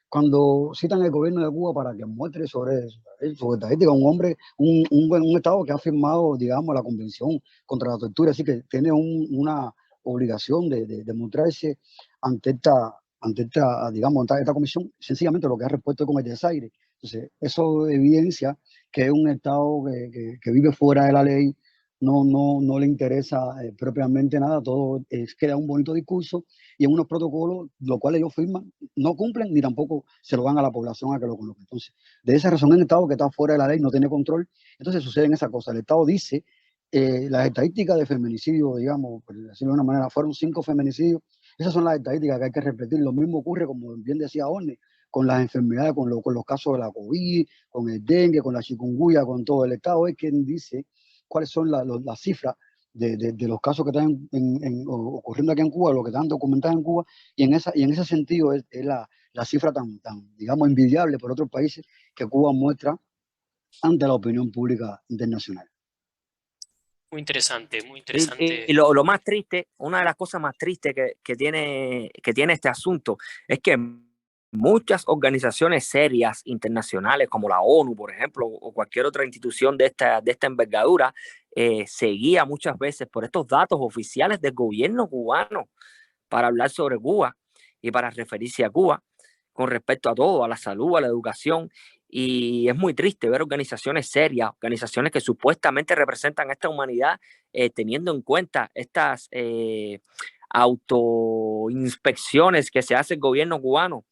Cuando citan el gobierno de Cuba para que muestre sobre su estadística, un Estado que ha firmado, digamos, la Convención contra la Tortura, así que tiene una obligación de mostrarse ante esta comisión, sencillamente lo que ha respuesto con el desaire. Entonces, eso evidencia que es un Estado que vive fuera de la ley, no le interesa propiamente nada, todo queda un bonito discurso y en unos protocolos, los cuales ellos firman, no cumplen ni tampoco se lo dan a la población a que lo conozca. Entonces, de esa razón, el Estado que está fuera de la ley no tiene control, entonces suceden esas cosas. El Estado dice, las estadísticas de feminicidio, digamos, por decirlo de una manera, fueron 5 feminicidios, esas son las estadísticas que hay que repetir. Lo mismo ocurre, como bien decía Orne, con las enfermedades, con los casos de la COVID, con el dengue, con la chikungunya, con todo. El Estado es quien dice cuáles son las cifras de los casos que están ocurriendo aquí en Cuba, lo que están documentados en Cuba, y en ese sentido es la cifra tan, digamos, envidiable por otros países que Cuba muestra ante la opinión pública internacional. Muy interesante, muy interesante. Y lo más triste, una de las cosas más tristes que tiene este asunto es que muchas organizaciones serias internacionales como la ONU, por ejemplo, o cualquier otra institución de esta envergadura, se guía muchas veces por estos datos oficiales del gobierno cubano para hablar sobre Cuba y para referirse a Cuba con respecto a todo, a la salud, a la educación. Y es muy triste ver organizaciones serias, organizaciones que supuestamente representan a esta humanidad, teniendo en cuenta estas autoinspecciones que se hace el gobierno cubano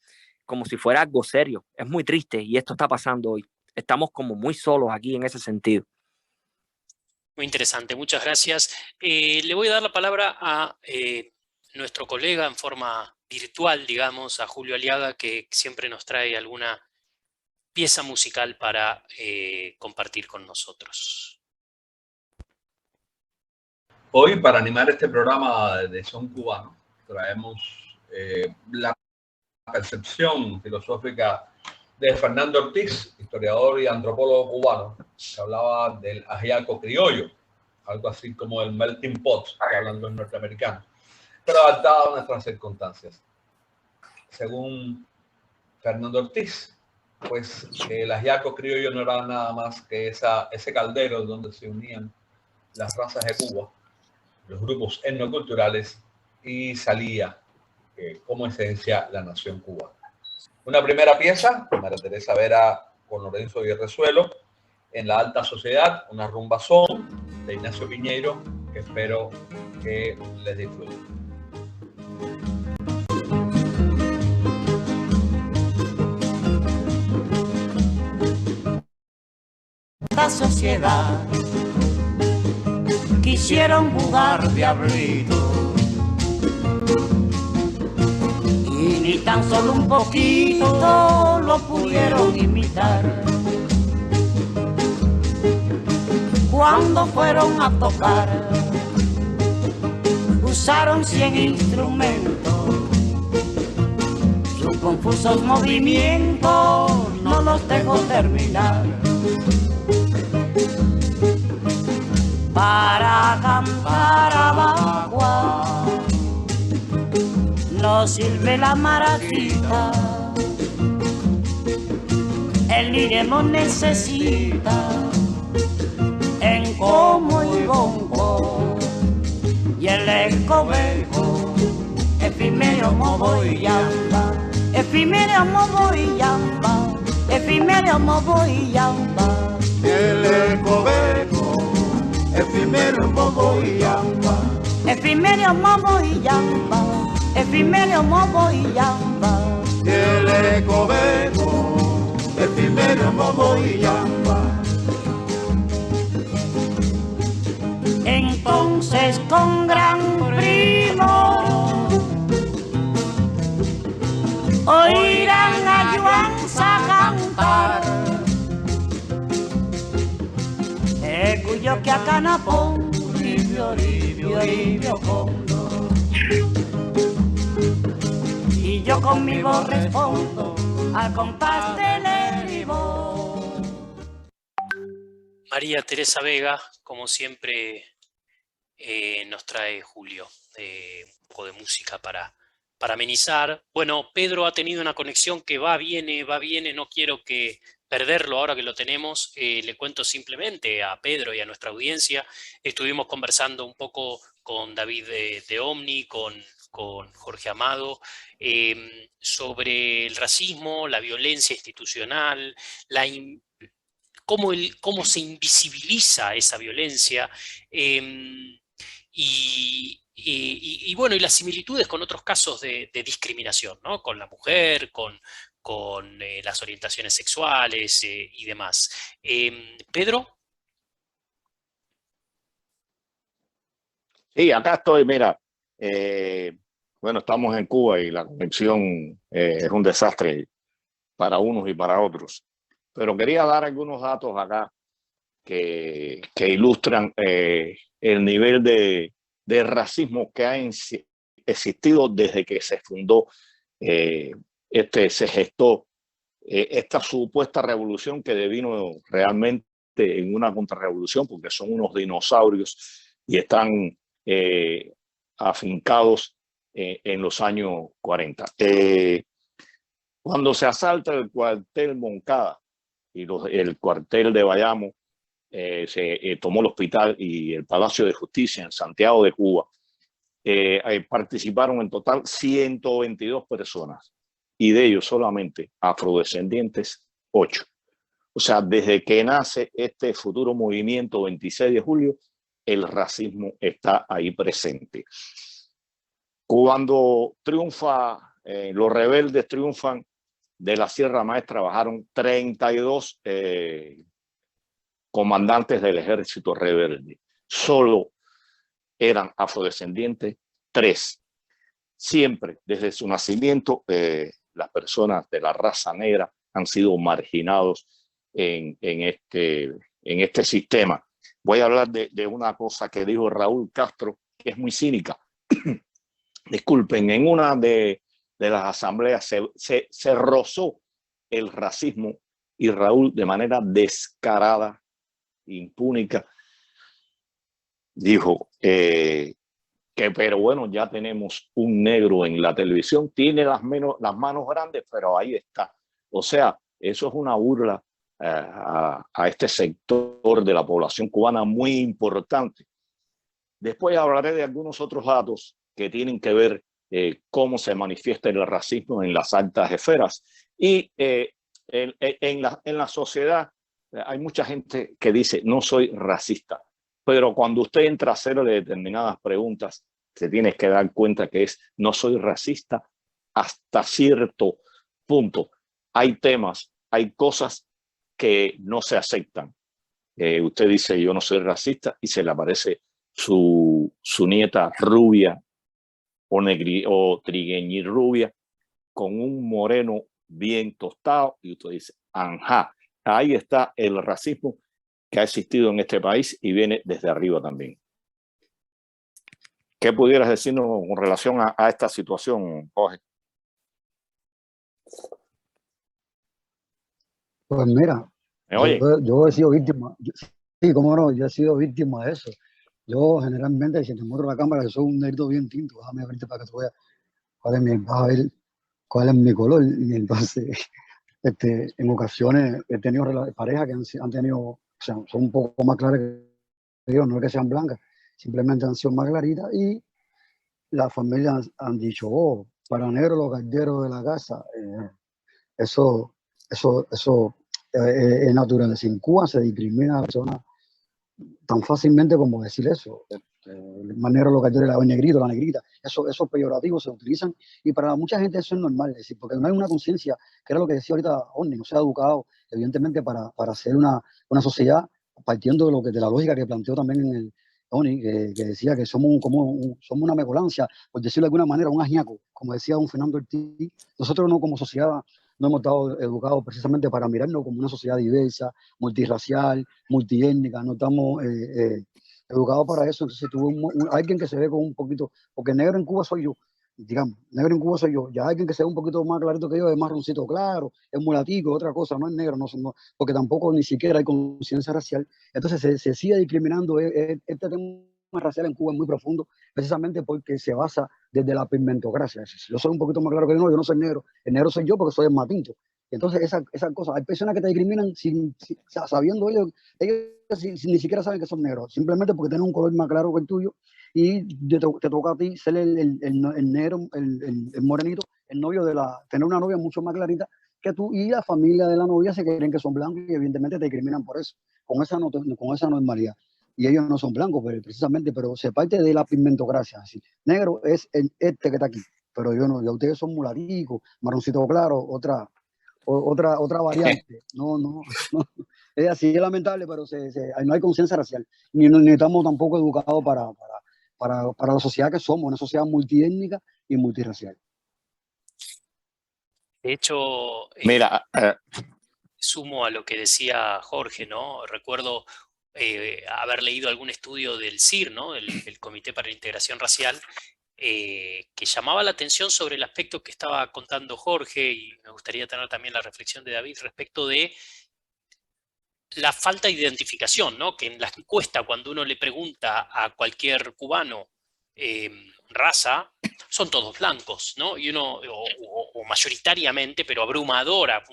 como si fuera algo serio. Es muy triste y esto está pasando hoy. Estamos como muy solos aquí en ese sentido. Muy interesante, muchas gracias. Le voy a dar la palabra a nuestro colega en forma virtual, digamos, a Julio Aliaga, que siempre nos trae alguna pieza musical para compartir con nosotros. Hoy, para animar este programa de Son Cubano, traemos la percepción filosófica de Fernando Ortiz, historiador y antropólogo cubano, que hablaba del ajiaco criollo, algo así como el melting pot, que hablan los norteamericanos, pero adaptado a nuestras circunstancias. Según Fernando Ortiz, pues el ajiaco criollo no era nada más que ese caldero donde se unían las razas de Cuba, los grupos etnoculturales, y salía como esencia la nación cubana. Una primera pieza, María Teresa Vera con Lorenzo Guerrezuelo, En la Alta Sociedad, una rumbazón de Ignacio Piñeiro, que espero que les disfruten. La sociedad quisieron jugar diablito y ni tan solo un poquito lo pudieron imitar. Cuando fueron a tocar, usaron 100 instrumentos, sus confusos movimientos no los dejo terminar. Para cantar a Bagua no sirve la marachita, el liremo necesita encomo y bongo, y el escobeco, efímero modo y yamba, efímero modo y yamba, efímero modo y yamba. El escobeco, efímero modo y yamba, efímero modo y yamba, efímero modo y yamba. el escobeco, efímero modo y yamba. Entonces con gran primor oirán a Yuanza cantar, cuyo que a Canapón ribio, ribio, ribio condo. Y yo conmigo respondo al compás del estribo. María Teresa Vega, como siempre, nos trae Julio un poco de música para amenizar. Bueno, Pedro ha tenido una conexión que va, viene, no quiero perderlo ahora que lo tenemos. Le cuento simplemente a Pedro y a nuestra audiencia, estuvimos conversando un poco con David de Omni, con Jorge Amado, sobre el racismo, la violencia institucional, cómo se invisibiliza esa violencia, y bueno, y las similitudes con otros casos de discriminación, ¿no? Con la mujer, con las orientaciones sexuales y demás. Pedro. Sí, acá estoy, mira. Bueno, estamos en Cuba y la conexión es un desastre para unos y para otros. Pero quería dar algunos datos acá que ilustran el nivel de racismo que ha existido desde que se fundó, se gestó esta supuesta revolución que devino realmente en una contrarrevolución, porque son unos dinosaurios y están afincados en los años 40. Cuando se asalta el cuartel Moncada y el cuartel de Bayamo, se tomó el hospital y el Palacio de Justicia en Santiago de Cuba, participaron en total 122 personas y de ellos solamente afrodescendientes 8. O sea, desde que nace este futuro movimiento 26 de julio, el racismo está ahí presente. Cuando triunfa, los rebeldes triunfan, de la Sierra Maestra bajaron 32 comandantes del ejército rebelde. Solo eran afrodescendientes 3. Siempre, desde su nacimiento, las personas de la raza negra han sido marginados en este sistema. Voy a hablar de una cosa que dijo Raúl Castro, que es muy cínica. Disculpen, en una de las asambleas se rozó el racismo y Raúl, de manera descarada, impúnica, dijo pero bueno, ya tenemos un negro en la televisión, tiene las manos grandes, pero ahí está. O sea, eso es una burla a este sector de la población cubana muy importante. Después hablaré de algunos otros datos que tienen que ver cómo se manifiesta el racismo en las altas esferas. Y en la sociedad hay mucha gente que dice, no soy racista. Pero cuando usted entra a hacerle determinadas preguntas, se tiene que dar cuenta que no soy racista hasta cierto punto. Hay temas, hay cosas que no se aceptan. Usted dice, yo no soy racista, y se le aparece su nieta rubia o trigueñir rubia con un moreno bien tostado, y usted dice, ajá, ahí está el racismo que ha existido en este país y viene desde arriba también. ¿Qué pudieras decirnos con relación a esta situación, Jorge? Pues mira, ¿Me oye? yo he sido víctima, sí, cómo no, yo he sido víctima de eso. Yo generalmente, si te muestro la cámara, yo soy un negrito bien tinto, déjame abrirte para que tú veas vas a ver cuál es mi color. Y entonces, en ocasiones he tenido parejas que han tenido, o sea, son un poco más claras que yo, no es que sean blancas, simplemente han sido más claritas, y las familias han dicho, oh, para negro los galderos de la casa, eso, eso es natural. Si en Cuba se discrimina a la persona tan fácilmente como decir eso, el más negro los galderos, el negrito, la negrita, esos peyorativos se utilizan, y para mucha gente eso es normal, es decir, porque no hay una conciencia, que era lo que decía ahorita Orni, no se ha educado, evidentemente, para hacer una sociedad partiendo de la lógica que planteó también en el Oni, que decía que somos somos una mezcolancia, por decirlo de alguna manera, un ajiaco, como decía don Fernando Ortiz. Nosotros no, como sociedad, no hemos estado educados precisamente para mirarnos como una sociedad diversa, multirracial, multiétnica, no estamos educados para eso. Entonces tuve alguien que se ve con un poquito, porque negro en Cuba soy yo, digamos, negro en Cuba soy yo, ya alguien que se ve un poquito más clarito que yo, es marroncito claro, es mulatico, otra cosa, no es negro, no, porque tampoco ni siquiera hay conciencia racial. Entonces se sigue discriminando. Este tema racial en Cuba es muy profundo, precisamente porque se basa desde la pigmentocracia. Yo soy un poquito más claro que yo no soy negro, el negro soy yo porque soy el más tinto. Entonces esas cosas, hay personas que te discriminan sabiendo ellos ni siquiera saben que son negros, simplemente porque tienen un color más claro que el tuyo, y te toca a ti ser el negro, el morenito, el novio tener una novia mucho más clarita que tú, y la familia de la novia se creen que son blancos y evidentemente te discriminan por eso, con esa normalidad. Y ellos no son blancos, precisamente, pero se parte de la pigmentocracia. Así. Negro es este que está aquí, pero yo no, ya ustedes son mulaticos, marroncito claro, otra variante. No. Es así, es lamentable, pero no hay conciencia racial, ni estamos tampoco educados para la sociedad que somos, una sociedad multiétnica y multirracial. De hecho, Mira, sumo a lo que decía Jorge, ¿no? Recuerdo haber leído algún estudio del CIR, ¿no? El Comité para la Integración Racial, que llamaba la atención sobre el aspecto que estaba contando Jorge, y me gustaría tener también la reflexión de David respecto de la falta de identificación, ¿no? Que en la encuesta, cuando uno le pregunta a cualquier cubano raza, son todos blancos, ¿no? Y uno, o mayoritariamente, pero una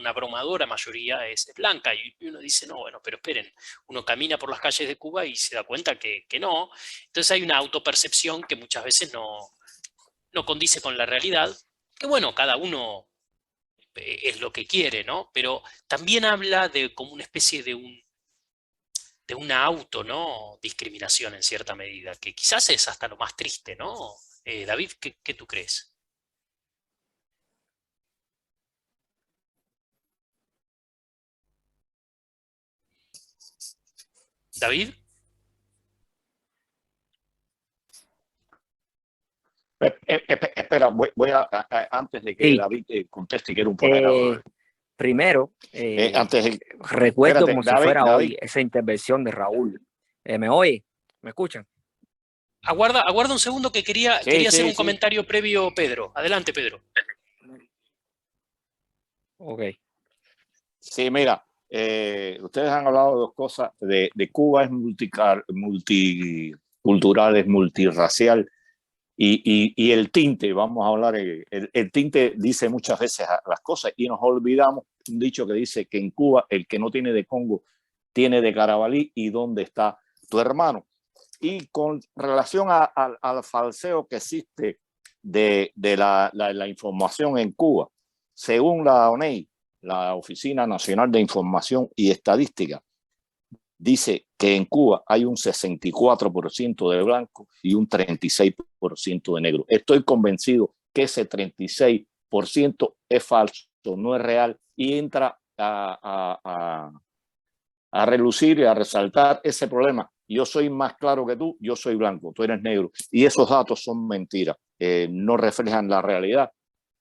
abrumadora mayoría es blanca. Y uno dice, no, bueno, pero esperen, uno camina por las calles de Cuba y se da cuenta que no. Entonces hay una autopercepción que muchas veces no condice con la realidad, que bueno, cada uno es lo que quiere, ¿no? Pero también habla de como una especie de una auto, ¿no? Discriminación en cierta medida, que quizás es hasta lo más triste, ¿no? David, ¿qué tú crees? ¿David? espera, voy antes de que Sí. David conteste, quiero poner Primero, antes de, recuerdo espérate, como si David, fuera David. hoy esa intervención de Raúl. ¿Me oye? ¿Me escuchan? Aguarda un segundo que quería hacer un comentario previo, Pedro. Adelante, Pedro. Ok. Sí, mira, ustedes han hablado de dos cosas. De Cuba es multicultural, es multirracial. Y el tinte, vamos a hablar, el tinte dice muchas veces las cosas, y nos olvidamos un dicho que dice que en Cuba el que no tiene de Congo tiene de Carabalí, y dónde está tu hermano. Y con relación al falseo que existe de la información en Cuba, según la ONEI, la Oficina Nacional de Información y Estadística, dice que en Cuba hay un 64% de blancos y un 36% de negros. Estoy convencido que ese 36% es falso, no es real, y entra a relucir y a resaltar ese problema yo soy más claro que tú, yo soy blanco, tú eres negro. Y esos datos son mentiras, no reflejan la realidad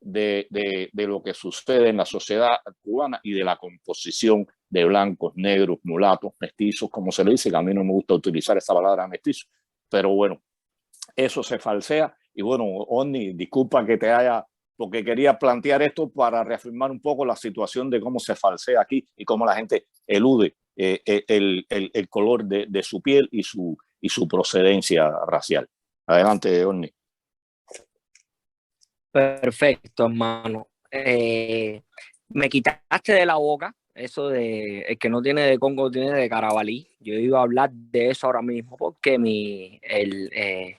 de lo que sucede en la sociedad cubana y de la composición de blancos, negros, mulatos, mestizos, como se le dice, que a mí no me gusta utilizar esa palabra mestizo, pero bueno, eso se falsea. Y bueno, Orny, disculpa que te haya, porque quería plantear esto para reafirmar un poco la situación de cómo se falsea aquí y cómo la gente elude el color de su piel y su procedencia racial. Adelante, Orny. Perfecto, hermano. Me quitaste de la boca eso de el que no tiene de Congo tiene de Carabalí. Yo iba a hablar de eso ahora mismo porque el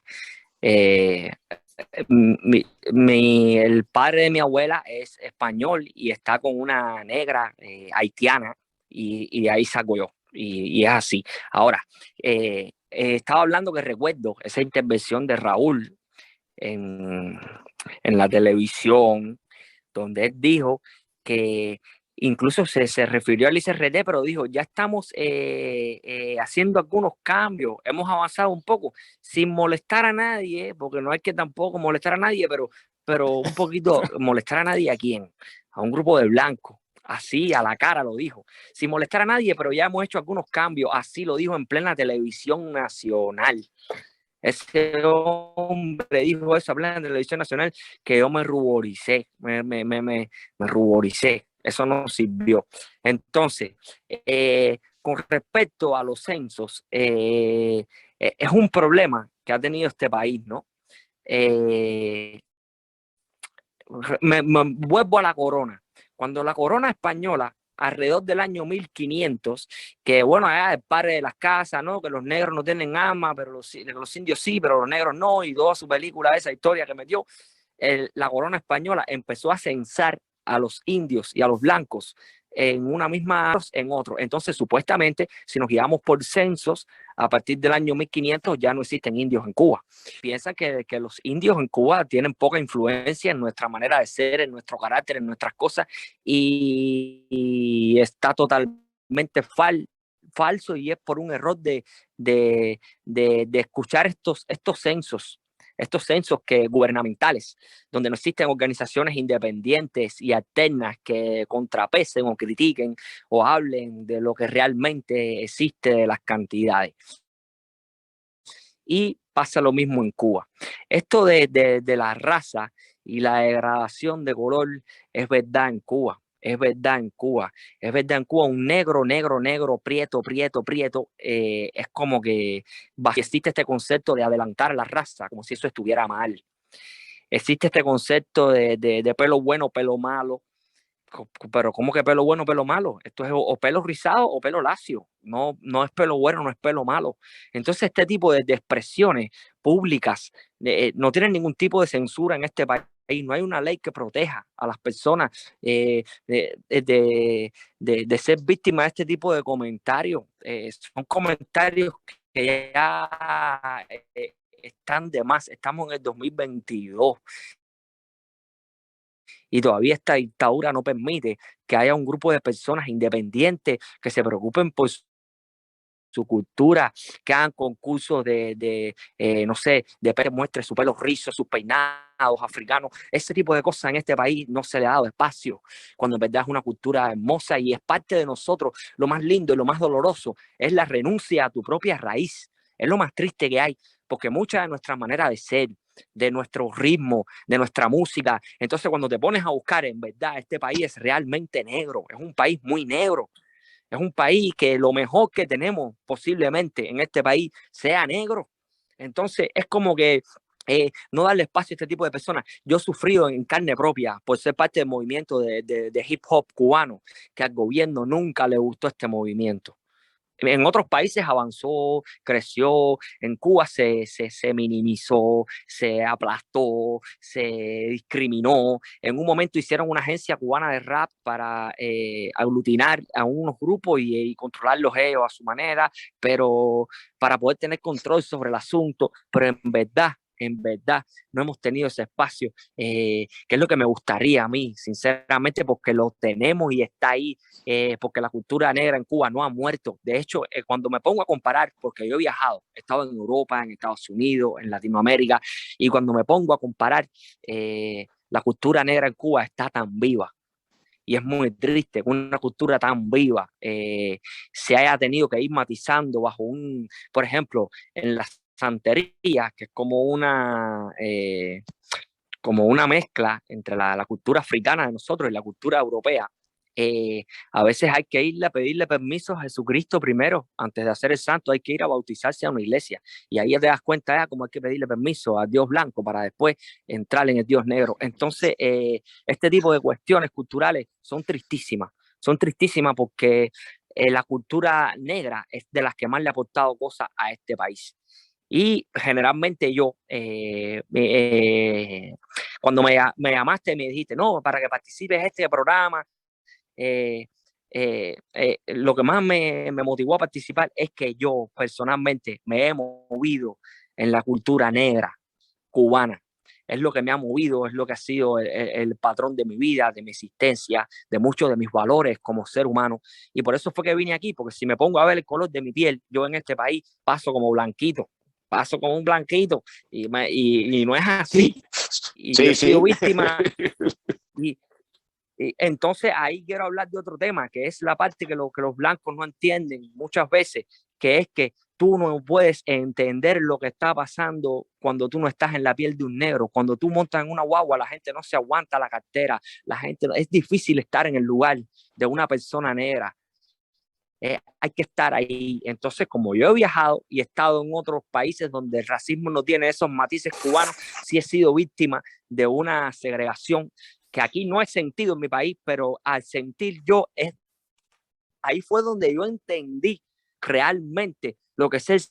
padre de mi abuela es español y está con una negra haitiana y de ahí saco yo. Y es así. Ahora, estaba hablando que recuerdo esa intervención de Raúl en la televisión, donde él dijo que incluso se refirió al ICRT, pero dijo, ya estamos haciendo algunos cambios, hemos avanzado un poco, sin molestar a nadie, porque no hay que tampoco molestar a nadie, pero un poquito molestar a nadie. ¿A quién? A un grupo de blancos. Así, a la cara lo dijo, sin molestar a nadie, pero ya hemos hecho algunos cambios. Así lo dijo en plena televisión nacional. Ese hombre dijo eso, hablando en la televisión nacional, que yo me ruboricé, me ruboricé. Eso no sirvió. Entonces, con respecto a los censos, es un problema que ha tenido este país, ¿no? Me vuelvo a la corona. Cuando la corona española, alrededor del año 1500, que bueno, allá el padre de las casas, ¿no? Que los negros no tienen armas, pero los indios sí, pero los negros no, y toda su película, esa historia que metió, la corona española empezó a censar a los indios y a los blancos en una misma, en otro. Entonces, supuestamente, si nos guiamos por censos, a partir del año 1500 ya no existen indios en Cuba. Piensan que los indios en Cuba tienen poca influencia en nuestra manera de ser, en nuestro carácter, en nuestras cosas, y está totalmente falso, y es por un error de escuchar estos censos. Estos censos gubernamentales, donde no existen organizaciones independientes y alternas que contrapesen o critiquen o hablen de lo que realmente existe de las cantidades. Y pasa lo mismo en Cuba. Esto de la raza y la degradación de color es verdad en Cuba. Es verdad en Cuba. Es verdad en Cuba. Un negro, prieto, es como que existe este concepto de adelantar la raza, como si eso estuviera mal. Existe este concepto de pelo bueno, pelo malo. Pero ¿cómo que pelo bueno, pelo malo? Esto es o pelo rizado o pelo lacio. No es pelo bueno, no es pelo malo. Entonces, este tipo de expresiones públicas no tienen ningún tipo de censura en este país. No hay una ley que proteja a las personas de ser víctimas de este tipo de comentarios. Son comentarios que ya están de más. Estamos en el 2022. Y todavía esta dictadura no permite que haya un grupo de personas independientes que se preocupen por su cultura, que hagan concursos no sé, de que muestre su pelo rizo, sus peinados africanos. Ese tipo de cosas en este país no se le ha dado espacio, cuando en verdad es una cultura hermosa y es parte de nosotros. Lo más lindo y lo más doloroso es la renuncia a tu propia raíz. Es lo más triste que hay, porque mucha de nuestra manera de ser, de nuestro ritmo, de nuestra música, entonces cuando te pones a buscar, en verdad, este país es realmente negro, es un país muy negro. Es un país que lo mejor que tenemos posiblemente en este país sea negro. Entonces es como que no darle espacio a este tipo de personas. Yo he sufrido en carne propia por ser parte del movimiento de hip hop cubano, que al gobierno nunca le gustó este movimiento. En otros países avanzó, creció, en Cuba se minimizó, se aplastó, se discriminó. En un momento hicieron una agencia cubana de rap para aglutinar a unos grupos y controlarlos ellos a su manera, pero para poder tener control sobre el asunto. Pero en verdad, en verdad no hemos tenido ese espacio, que es lo que me gustaría a mí, sinceramente, porque lo tenemos y está ahí, porque la cultura negra en Cuba no ha muerto. De hecho, cuando me pongo a comparar, porque yo he viajado, he estado en Europa, en Estados Unidos, en Latinoamérica, y cuando me pongo a comparar, la cultura negra en Cuba está tan viva. Y es muy triste que una cultura tan viva se haya tenido que ir matizando bajo por ejemplo, en la santería, que es como una mezcla entre la cultura africana de nosotros y la cultura europea. A veces hay que irle a pedirle permiso a Jesucristo primero, antes de hacer el santo, hay que ir a bautizarse a una iglesia. Y ahí ya te das cuenta ya cómo hay que pedirle permiso al Dios blanco para después entrar en el Dios negro. Entonces, este tipo de cuestiones culturales son tristísimas porque la cultura negra es de las que más le ha aportado cosas a este país. Y generalmente yo, cuando me llamaste y me dijiste, no, para que participes en este programa, lo que más me motivó a participar es que yo personalmente me he movido en la cultura negra cubana. Es lo que me ha movido, es lo que ha sido el patrón de mi vida, de mi existencia, de muchos de mis valores como ser humano. Y por eso fue que vine aquí, porque si me pongo a ver el color de mi piel, yo en este país paso como blanquito, paso como un blanquito, y no es así. Y yo he sido víctima. Y entonces ahí quiero hablar de otro tema, que es la parte que los blancos no entienden muchas veces, que es que tú no puedes entender lo que está pasando cuando tú no estás en la piel de un negro. Cuando tú montas en una guagua, la gente no se aguanta la cartera, es difícil estar en el lugar de una persona negra. Hay que estar ahí. Entonces, como yo he viajado y he estado en otros países donde el racismo no tiene esos matices cubanos, sí he sido víctima de una segregación que aquí no he sentido en mi país, pero al sentir yo, ahí fue donde yo entendí realmente lo que es el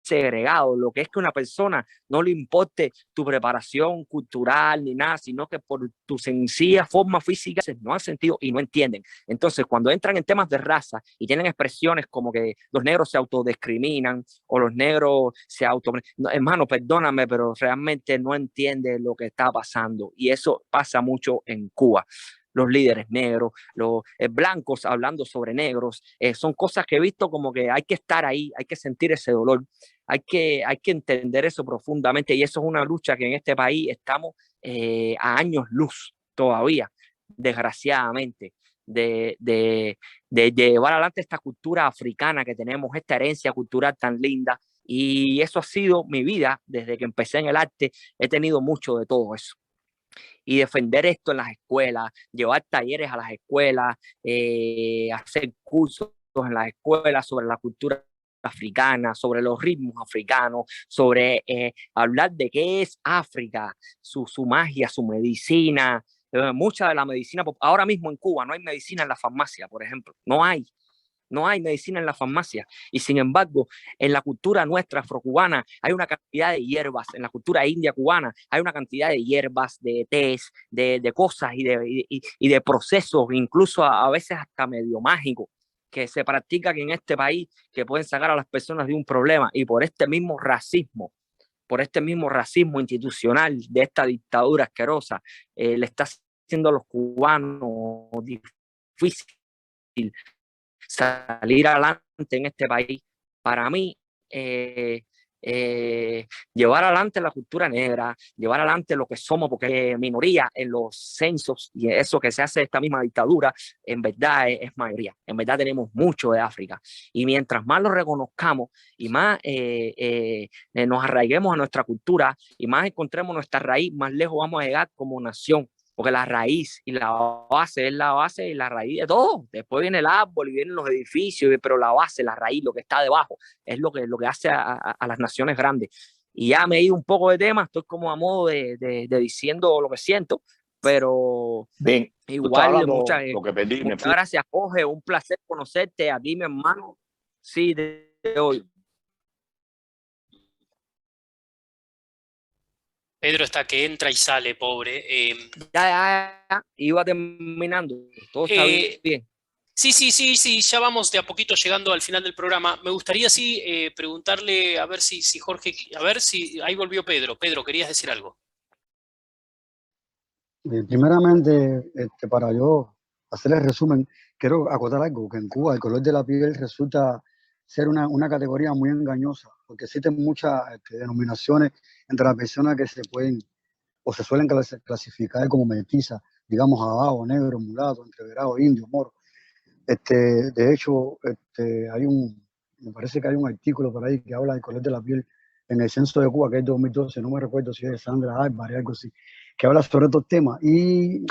segregado, lo que es que una persona no le importe tu preparación cultural ni nada, sino que por tu sencilla forma física no han sentido y no entienden. Entonces, cuando entran en temas de raza y tienen expresiones como que los negros se autodiscriminan o los negros se no, hermano, perdóname, pero realmente no entiende lo que está pasando. Y eso pasa mucho en Cuba. Los líderes negros, los blancos hablando sobre negros, son cosas que he visto como que hay que estar ahí, hay que sentir ese dolor, hay que entender eso profundamente, y eso es una lucha que en este país estamos a años luz todavía, desgraciadamente, de llevar adelante esta cultura africana que tenemos, esta herencia cultural tan linda. Y eso ha sido mi vida desde que empecé en el arte. He tenido mucho de todo eso. Y defender esto en las escuelas, llevar talleres a las escuelas, hacer cursos en las escuelas sobre la cultura africana, sobre los ritmos africanos, sobre hablar de qué es África, su magia, su medicina. Mucha de la medicina, ahora mismo en Cuba no hay medicina en la farmacia, por ejemplo, no hay medicina en la farmacia. Y sin embargo, en la cultura nuestra afrocubana hay una cantidad de hierbas, en la cultura india cubana hay una cantidad de hierbas, de tés, de cosas y de procesos, incluso a veces hasta medio mágicos, que se practican en este país, que pueden sacar a las personas de un problema. Y por este mismo racismo institucional de esta dictadura asquerosa, le está haciendo a los cubanos difícil salir adelante en este país. Para mí, llevar adelante la cultura negra, llevar adelante lo que somos, porque minoría en los censos y eso que se hace de esta misma dictadura, en verdad es mayoría. En verdad tenemos mucho de África. Y mientras más lo reconozcamos y más nos arraiguemos a nuestra cultura y más encontremos nuestra raíz, más lejos vamos a llegar como nación. Porque la raíz y la base es la base y la raíz de todo. Después viene el árbol y vienen los edificios, pero la base, la raíz, lo que está debajo, es lo que hace a las naciones grandes. Y ya me he ido un poco de tema, estoy como a modo de diciendo lo que siento, pero bien, igual, muchas Netflix. Gracias, Jorge, un placer conocerte a ti, mi hermano. Sí, de hoy. Pedro está que entra y sale, pobre. Ya, iba terminando. Todo está bien. Sí, ya vamos de a poquito llegando al final del programa. Me gustaría preguntarle, a ver si Jorge, a ver si ahí volvió Pedro. Pedro, ¿querías decir algo? Primeramente, para yo hacer el resumen, quiero acotar algo, que en Cuba el color de la piel resulta ser una categoría muy engañosa, porque existen muchas denominaciones entre las personas que se pueden o se suelen clasificar como mestiza, digamos abajo, negro, mulato, entreverado, indio, moro. De hecho, me parece que hay un artículo por ahí que habla del color de la piel en el censo de Cuba, que es 2012, no me recuerdo si es de Sandra Álvarez, algo así, que habla sobre estos temas. Y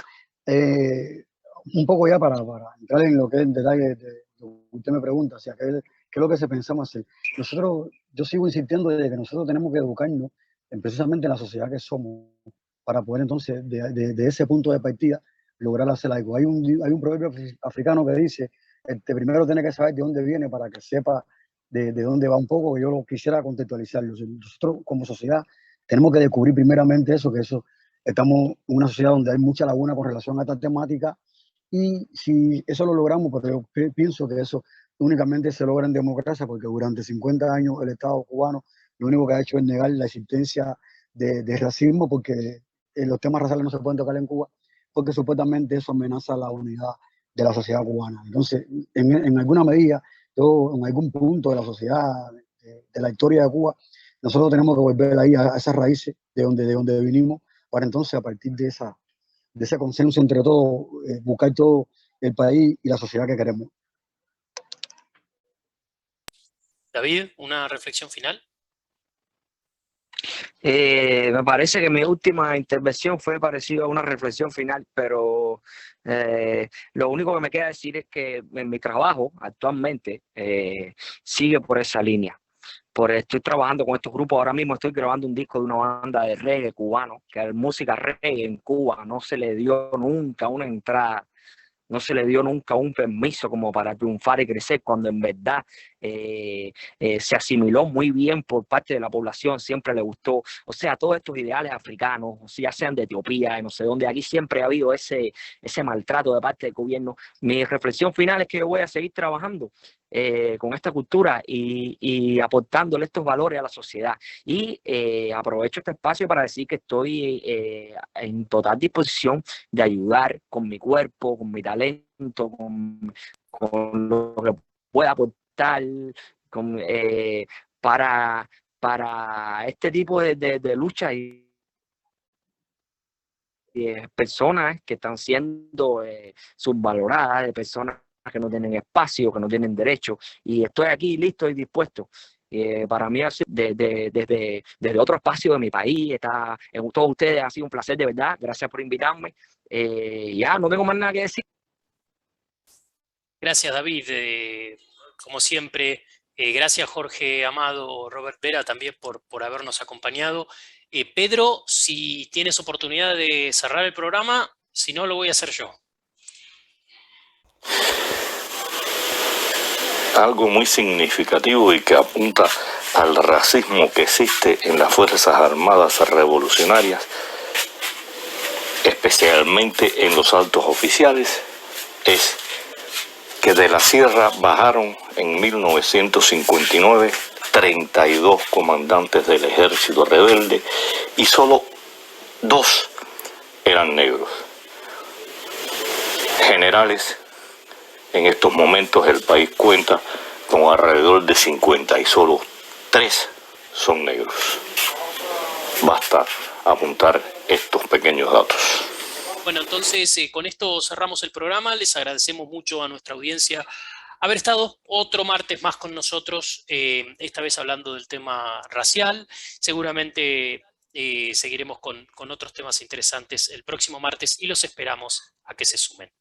un poco ya para entrar en lo que es el detalle de lo que usted me pregunta, o sea, qué es lo que se pensamos hacer. Yo sigo insistiendo de que nosotros tenemos que educarnos precisamente en la sociedad que somos, para poder entonces, de ese punto de partida, lograr hacer algo. Hay un proverbio africano que dice, primero tiene que saber de dónde viene para que sepa de dónde va un poco, que yo lo quisiera contextualizarlo. Nosotros como sociedad tenemos que descubrir primeramente eso, que estamos en una sociedad donde hay mucha laguna con relación a esta temática, y si eso lo logramos, porque yo pienso que eso únicamente se logra en democracia, porque durante 50 años el Estado cubano lo único que ha hecho es negar la existencia de racismo, porque los temas raciales no se pueden tocar en Cuba, porque supuestamente eso amenaza la unidad de la sociedad cubana. Entonces, en alguna medida, en algún punto de la sociedad, de la historia de Cuba, nosotros tenemos que volver ahí a esas raíces de donde vinimos, para entonces, a partir de ese consenso entre todos, buscar todo el país y la sociedad que queremos. David, ¿una reflexión final? Me parece que mi última intervención fue parecida a una reflexión final, pero lo único que me queda decir es que en mi trabajo actualmente sigue por esa línea. Estoy trabajando con estos grupos, ahora mismo estoy grabando un disco de una banda de reggae cubano, que es música reggae en Cuba no se le dio nunca una entrada, no se le dio nunca un permiso como para triunfar y crecer, cuando en verdad se asimiló muy bien por parte de la población, siempre le gustó. O sea, todos estos ideales africanos, o sea, sean de Etiopía, y no sé dónde, aquí siempre ha habido ese maltrato de parte del gobierno. Mi reflexión final es que yo voy a seguir trabajando con esta cultura y aportándole estos valores a la sociedad. Y aprovecho este espacio para decir que estoy en total disposición de ayudar con mi cuerpo, con mi talento, con lo que pueda aportar para este tipo de lucha y personas que están siendo subvaloradas, de personas que no tienen espacio, que no tienen derecho, y estoy aquí listo y dispuesto. Para mí, desde otro espacio de mi país, todos ustedes, ha sido un placer de verdad. Gracias por invitarme. Ya no tengo más nada que decir. Gracias, David. Como siempre, gracias Jorge Amado, Robert Vera también por habernos acompañado. Pedro, si tienes oportunidad de cerrar el programa, si no lo voy a hacer yo. Algo muy significativo y que apunta al racismo que existe en las Fuerzas Armadas Revolucionarias, especialmente en los altos oficiales, es que de la sierra bajaron en 1959 32 comandantes del ejército rebelde y solo 2 eran negros. Generales, en estos momentos el país cuenta con alrededor de 50 y solo 3 son negros. Basta apuntar estos pequeños datos. Bueno, entonces con esto cerramos el programa. Les agradecemos mucho a nuestra audiencia haber estado otro martes más con nosotros, esta vez hablando del tema racial. Seguramente seguiremos con otros temas interesantes el próximo martes y los esperamos a que se sumen.